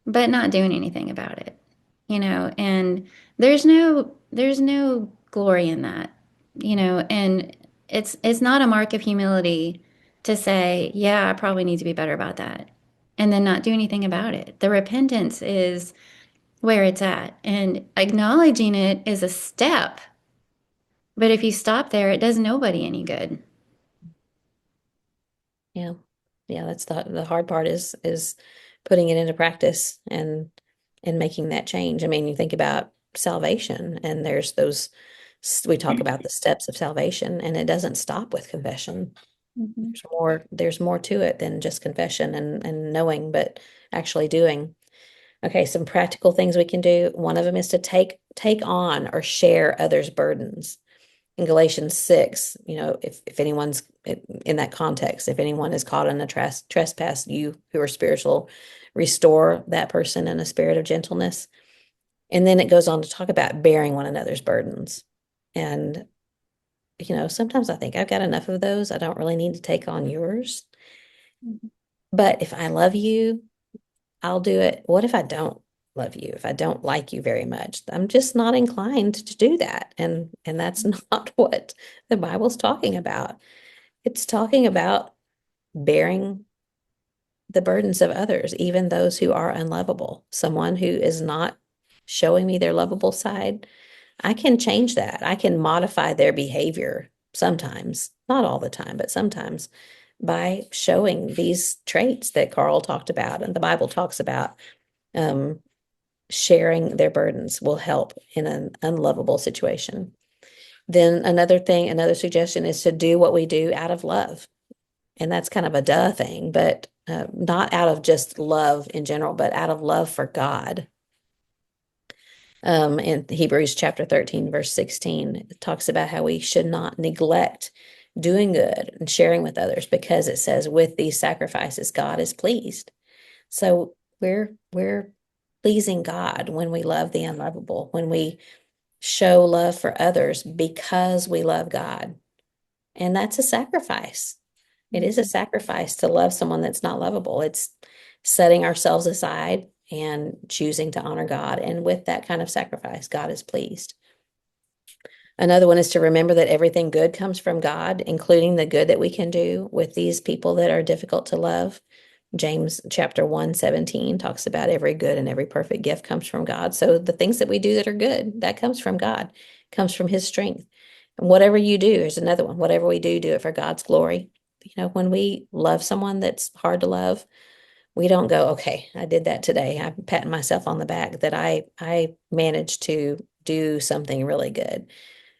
but not doing anything about it. And there's no glory in that. And it's not a mark of humility to say, yeah, I probably need to be better about that, and then not do anything about it. The repentance is where it's at, and acknowledging it is a step. But if you stop there, it does nobody any good. Yeah. Yeah, that's the hard part is putting it into practice and making that change. I mean, you think about salvation and there's those we talk about the steps of salvation and it doesn't stop with confession. Mhm. There's more to it than just confession and knowing, but actually doing. Okay, some practical things we can do. One of them is to take on or share others' burdens. In Galatians 6, if anyone's in that context, if anyone is caught in a trespass, you who are spiritual, restore that person in a spirit of gentleness. And then it goes on to talk about bearing one another's burdens. And, sometimes I think I've got enough of those. I don't really need to take on yours. Mhm. But if I love you, I'll do it. What if I don't love you? If I don't like you very much, I'm just not inclined to do that. And that's not what the Bible's talking about. It's talking about bearing the burdens of others, even those who are unlovable. Someone who is not showing me their lovable side, I can change that. I can modify their behavior sometimes, not all the time, but sometimes by showing these traits that Carl talked about and the Bible talks about. Um, Sharing their burdens will help in an unlovable situation. Then another suggestion is to do what we do out of love. And that's kind of a duh thing, but not out of just love in general, but out of love for God. In Hebrews chapter 13, verse 16, it talks about how we should not neglect doing good and sharing with others because it says, with these sacrifices, God is pleased. So we're pleasing God when we love the unlovable, when we show love for others because we love God. And that's a sacrifice. It is a Mhm. sacrifice to love someone that's not lovable. It's setting ourselves aside and choosing to honor God. And with that kind of sacrifice, God is pleased. Another one is to remember that everything good comes from God, including the good that we can do with these people that are difficult to love. James chapter 1:17 talks about every good and every perfect gift comes from God. So the things that we do that are good, that comes from God, comes from his strength. And whatever you do, there's another one. Whatever we do, do it for God's glory. When we love someone that's hard to love, we don't go, okay, I did that today. I'm patting myself on the back that I managed to do something really good.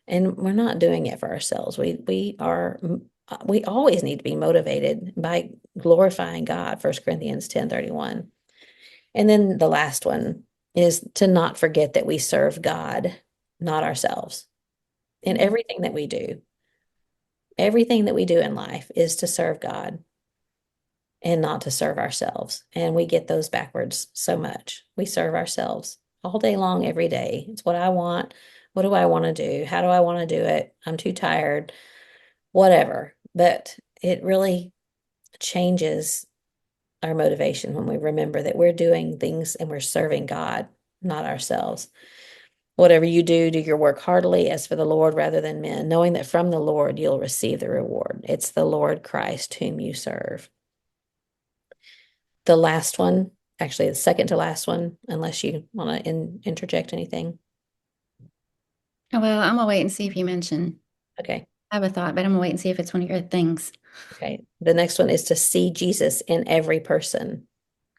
And we're not doing it for ourselves. We always need to be motivated by glorifying God, 1 Corinthians 10:31. And then the last one is to not forget that we serve God, not ourselves. In Mhm. everything that we do in life is to serve God and not to serve ourselves. And we get those backwards so much. We serve ourselves all day long, every day. It's what I want. What do I want to do? How do I want to do it? I'm too tired, whatever. But it really changes our motivation when we remember that we're doing things and we're serving God, not ourselves. Whatever you do, do your work heartily as for the Lord rather than men, knowing that from the Lord you'll receive the reward. It's the Lord Christ whom you serve. The last one, actually, the second to last one, unless you want to interject anything. Oh, well, I'm gonna wait and see if you mention. Okay. I have a thought, but I'm gonna wait and see if it's one of your things. Okay. The next one is to see Jesus in every person,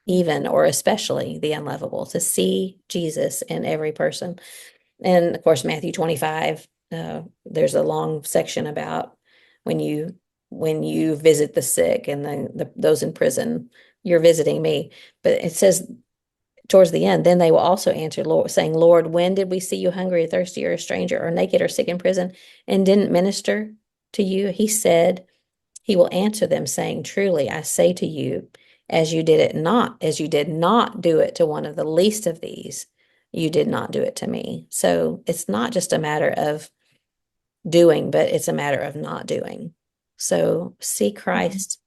even or especially the unlovable, to see Jesus in every person. And of course, Matthew 25, there's a long section about when you when you visit the sick and those in prison, you're visiting me. But it says towards the end, then they will also answer, Lord, saying, Lord, when did we see you hungry or thirsty or a stranger or naked or sick in prison and didn't minister to you? He said, he will answer them, saying, truly, I say to you, as you did not do it to one of the least of these, you did not do it to me. So it's not just a matter of doing, but it's a matter of not doing. So see Mhm. Christ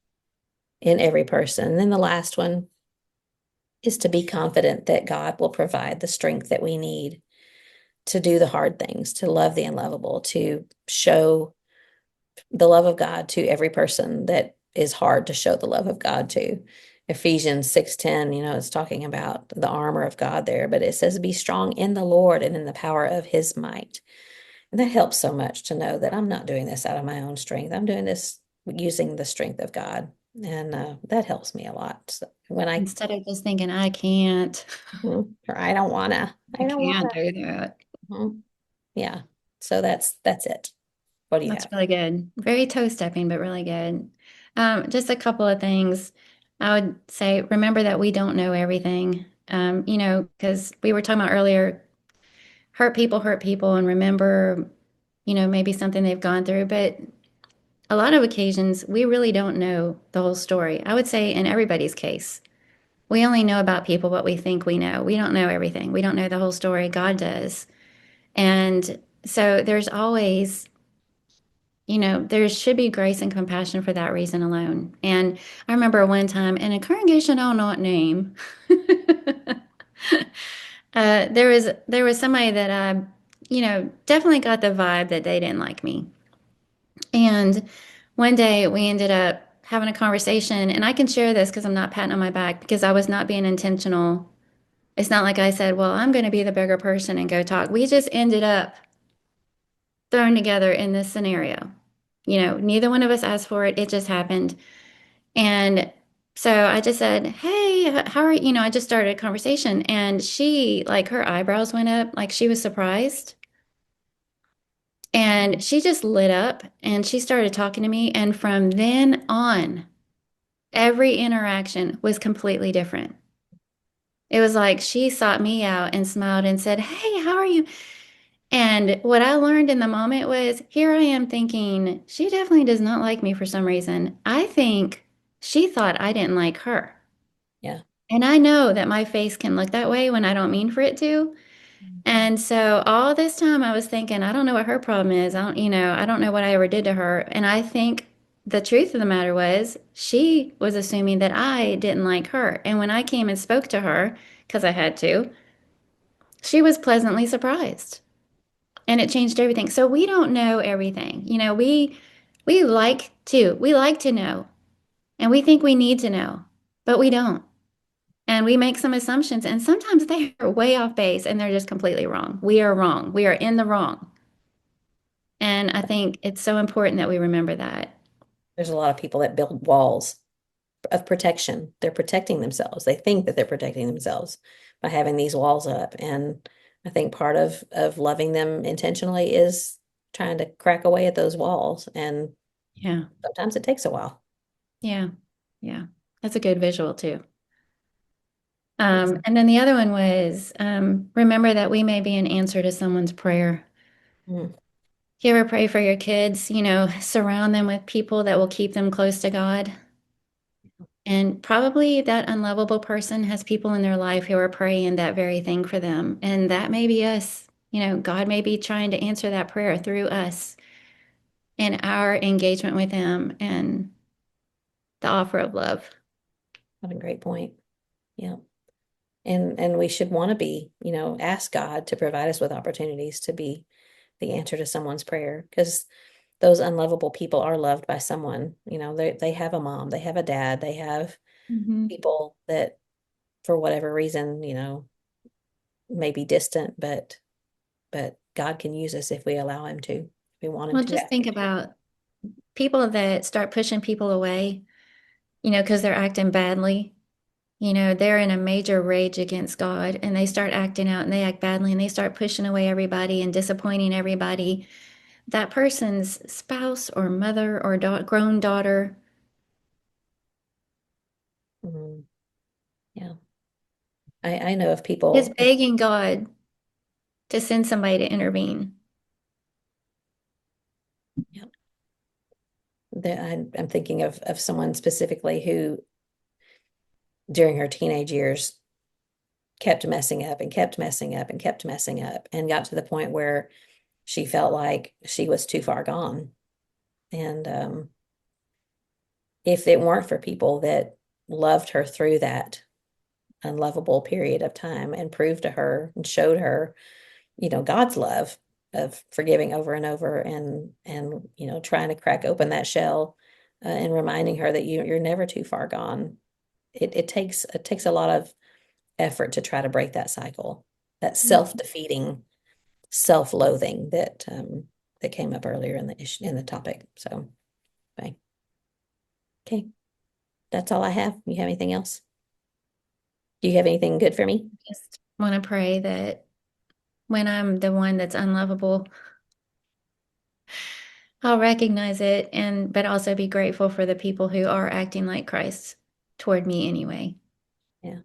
in every person. And then the last one is to be confident that God will provide the strength that we need to do the hard things, to love the unlovable, to show the love of God to every person that is hard to show the love of God to. Ephesians 6:10, it's talking about the armor of God there, but it says be strong in the Lord and in the power of his might. And that helps so much to know that I'm not doing this out of my own strength. I'm doing this using the strength of God. And that helps me a lot. So when Instead of just thinking, I can't, or I don't wanna, I I don't can't wanna. do that. Mhm. Yeah. So that's it. What do you That's have? really good. Very toe stepping, but really good. Just a couple of things. I would say, remember that we don't know everything. Because we were talking about earlier, hurt people, and remember, maybe something they've gone through. But a lot of occasions, we really don't know the whole story. I would say in everybody's case, we only know about people what we think we know. We don't know everything. We don't know the whole story. God does. And so there's always, there should be grace and compassion for that reason alone. And I remember one time in a congregation I'll not name, there was somebody that I, definitely got the vibe that they didn't like me. And one day we ended up having a conversation, and I can share this because I'm not patting on my back because I was not being intentional. It's not like I said, well, I'm going to be the bigger person and go talk. We just ended up thrown together in this scenario. Neither one of us asked for it. It just happened. And so I just said, hey, how are you? I just started a conversation, and she, like, her eyebrows went up, like she was surprised. And she just lit up and she started talking to me. And from then on, every interaction was completely different. It was like she sought me out and smiled and said, hey, how are you? And what I learned in the moment was here I am thinking, she definitely does not like me for some reason. I think she thought I didn't like her. Yeah. And I know that my face can look that way when I don't mean for it to. And so all this time I was thinking, I don't know what her problem is. I don't know what I ever did to her. And I think the truth of the matter was she was assuming that I didn't like her. And when I came and spoke to her, because I had to, she was pleasantly surprised. And it changed everything. So we don't know everything. We like to know and we think we need to know, but we don't. And we make some assumptions, and sometimes they are way off base and they're just completely wrong. We are wrong. We are in the wrong. And I think it's so important that we remember that. There's a lot of people that build walls of protection. They're protecting themselves. They think that they're protecting themselves by having these walls up. And I think part of loving them intentionally is trying to crack away at those walls. And Yeah. sometimes it takes a while. Yeah. Yeah. That's a good visual too. Yes. And then the other one was remember that we may be an answer to someone's prayer. Mm, You ever pray for your kids, surround them with people that will keep them close to God? And probably that unlovable person has people in their life who are praying that very thing for them. And that may be us. God may be trying to answer that prayer through us in our engagement with Him and the offer of love. what a great point. Yeah. And we should want to be, ask God to provide us with opportunities to be the answer to someone's prayer, because those unlovable people are loved by someone. They have a mom, they have a dad, they have Hmm. people that for whatever reason, may be distant, but God can use us if we allow him to. If we want him Well, to, just ask think him to. about people that start pushing people away, because they're acting badly. They're in a major rage against God and they start acting out and they act badly and they start pushing away everybody and disappointing everybody. That person's spouse or mother or grown daughter Mhm. Yeah. I know of is people, begging God to send somebody to intervene. yeah, that I'm thinking of someone specifically who during her teenage years kept messing up and kept messing up and kept messing up and got to the point where she felt like she was too far gone. And if it weren't for people that loved her through that unlovable period of time and proved to her and showed her, God's love of forgiving over and over and trying to crack open that shell, and reminding her that you're never too far gone. It takes a lot of effort to try to break that cycle, that self-defeating self-loathing that came up earlier in the topic. So, okay. Okay, that's all I have. You have anything else? Do you have anything good for me? Just want to pray that when I'm the one that's unlovable, I'll recognize it but also be grateful for the people who are acting like Christ toward me anyway. Yeah.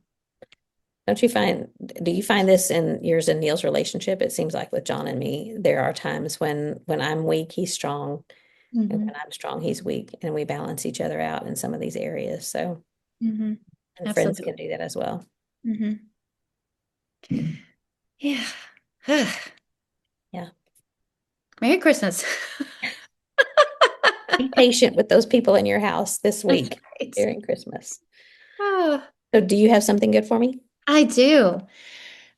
Don't you find, do you find this in yours and Neil's relationship? It seems like with John and me, there are times when I'm weak, he's strong, and Hmm. when I'm strong, he's weak, and we balance each other out in some of these areas. So, Hmm. and friends Absolutely. can do that as well. Hmm. Yeah. Yeah. Merry Christmas. Be patient with those people in your house this That's week right. during Christmas. Oh, So, do you have something good for me? I do.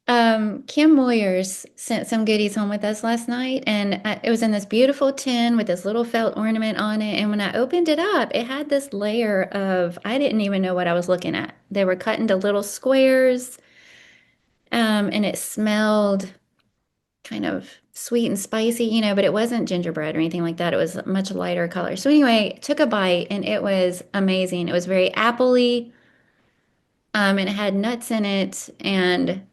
Kim Moyers sent some goodies home with us last night, and it was in this beautiful tin with this little felt ornament on it. And when I opened it up, it had this layer of, I didn't even know what I was looking at. They were cut into little squares, and it smelled kind of sweet and spicy, but it wasn't gingerbread or anything like that. It was a much lighter color. So anyway, took a bite, and it was amazing. It was very appley. And it had nuts in it and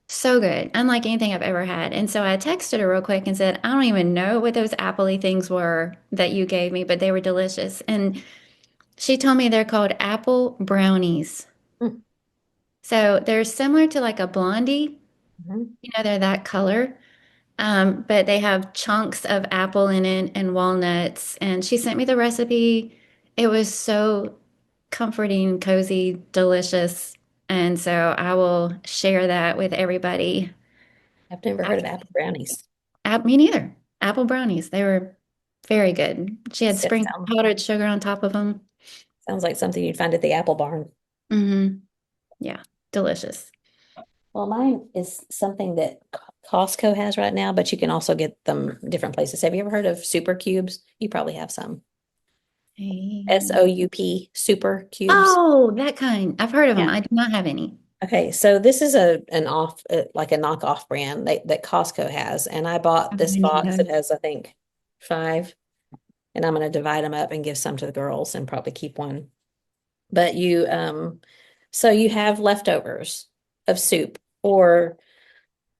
so good, unlike anything I've ever had. And so I texted her real quick and said, I don't even know what those appley things were that you gave me, but they were delicious. And she told me they're called apple brownies. Mm, So they're similar to like a blondie, mhm. they're that color. But they have chunks of apple in it and walnuts. And she sent me the recipe. It was so comforting, cozy, delicious. And so I will share that with everybody. I've never heard of apple brownies. Me neither. Apple brownies. They were very good. She had That sprinkled powdered sugar on top of them. sounds like something you'd find at the Apple Barn. Hmm. Yeah, delicious. Well, mine is something that Costco has right now, but you can also get them different places. Have you ever heard of super cubes? You probably have some. Hey. SOUP, super cubes. Oh, that kind. I've heard of them. Yeah. I do not have any. Okay, so this is an off like a knockoff brand that Costco has, and I bought I this need box. It those. has, I think, five, and I'm going to divide them up and give some to the girls and probably keep one. But so you have leftovers of soup or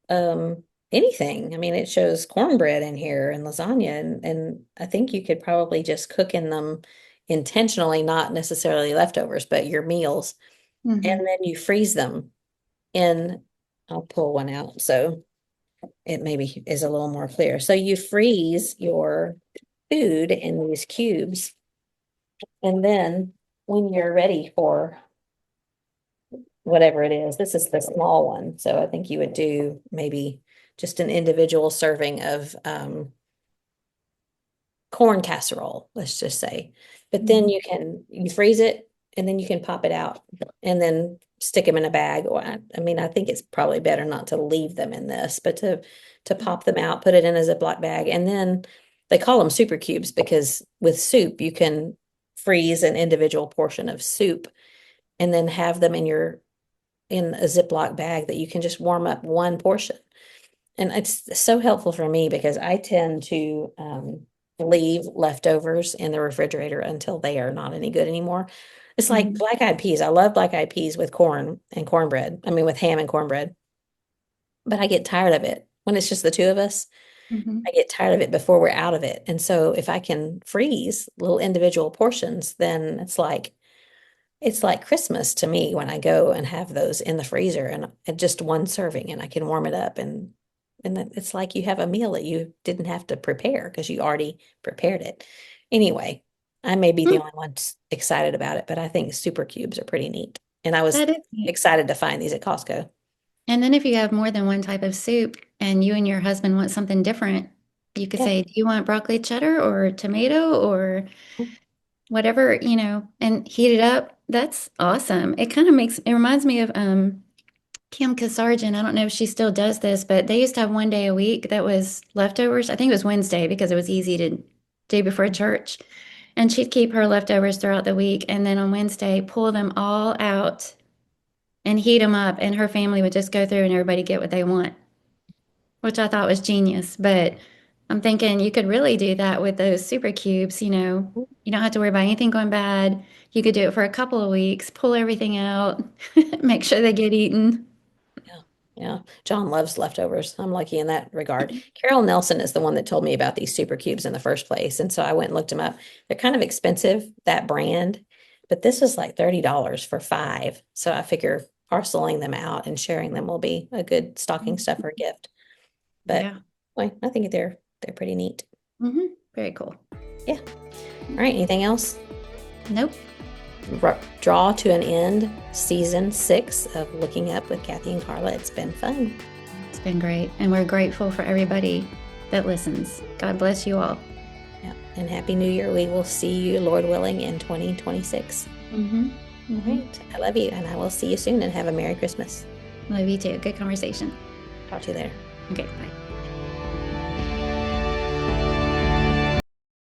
um anything. I mean, it shows cornbread in here and lasagna, and I think you could probably just cook in them intentionally, not necessarily leftovers, but your meals, Hmm. and then you freeze them in. I'll pull one out so it maybe is a little more clear. So you freeze your food in these cubes, and then when you're ready for whatever it is, this is the small one. So I think you would do maybe just an individual serving of corn casserole, let's just say. But then Hmm. you freeze it and then you can pop it out and then stick them in a bag. Or I mean, I think it's probably better not to leave them in this, but to pop them out, put it in a Ziploc bag, and then they call them super cubes because with soup you can freeze an individual portion of soup and then have them in a Ziploc bag that you can just warm up one portion. And it's so helpful for me because I tend to leave leftovers in the refrigerator until they are not any good anymore. It's like Hmm. black eyed peas. I love black eyed peas with corn and cornbread. I mean, with ham and cornbread, but I get tired of it when it's just the two of us. Hmm. I get tired of it before we're out of it. And so if I can freeze little individual portions, then it's like Christmas to me when I go and have those in the freezer and just one serving and I can warm it up and then it's like you have a meal that you didn't have to prepare because you already prepared it. Anyway, I may be the only one excited about it, but I think super cubes are pretty neat. And I was That is neat. excited to find these at Costco. And then if you have more than one type of soup and you and your husband want something different, you could Yeah. say, do you want broccoli cheddar or tomato or whatever, and heat it up. That's awesome. It reminds me of Kim Kasarjan. I don't know if she still does this, but they used to have one day a week that was leftovers. I think it was Wednesday because it was easy to do before church. And she'd keep her leftovers throughout the week. And then on Wednesday, pull them all out and heat them up. And her family would just go through and everybody get what they want, which I thought was genius. But I'm thinking you could really do that with those super cubes. You don't have to worry about anything going bad. You could do it for a couple of weeks, pull everything out, make sure they get eaten. Yeah. Yeah. John loves leftovers. I'm lucky in that regard. Carol Nelson is the one that told me about these super cubes in the first place. And so I went and looked them up. They're kind of expensive, that brand, but this is like $30 for five. So I figure parceling them out and sharing them will be a good stocking stuffer gift. But Yeah. boy, I think they're pretty neat. Very cool. Yeah. All right. Anything else? Nope. Draw to an end season 6 of Looking Up with Kathy and Carla. It's been fun. It's been great. And we're grateful for everybody that listens. God bless you all. Yeah. And Happy New Year. We will see you, Lord willing, in 2026. All right. I love you, and I will see you soon, and have a Merry Christmas. Love you too. Good conversation. Talk to you later. Okay, bye.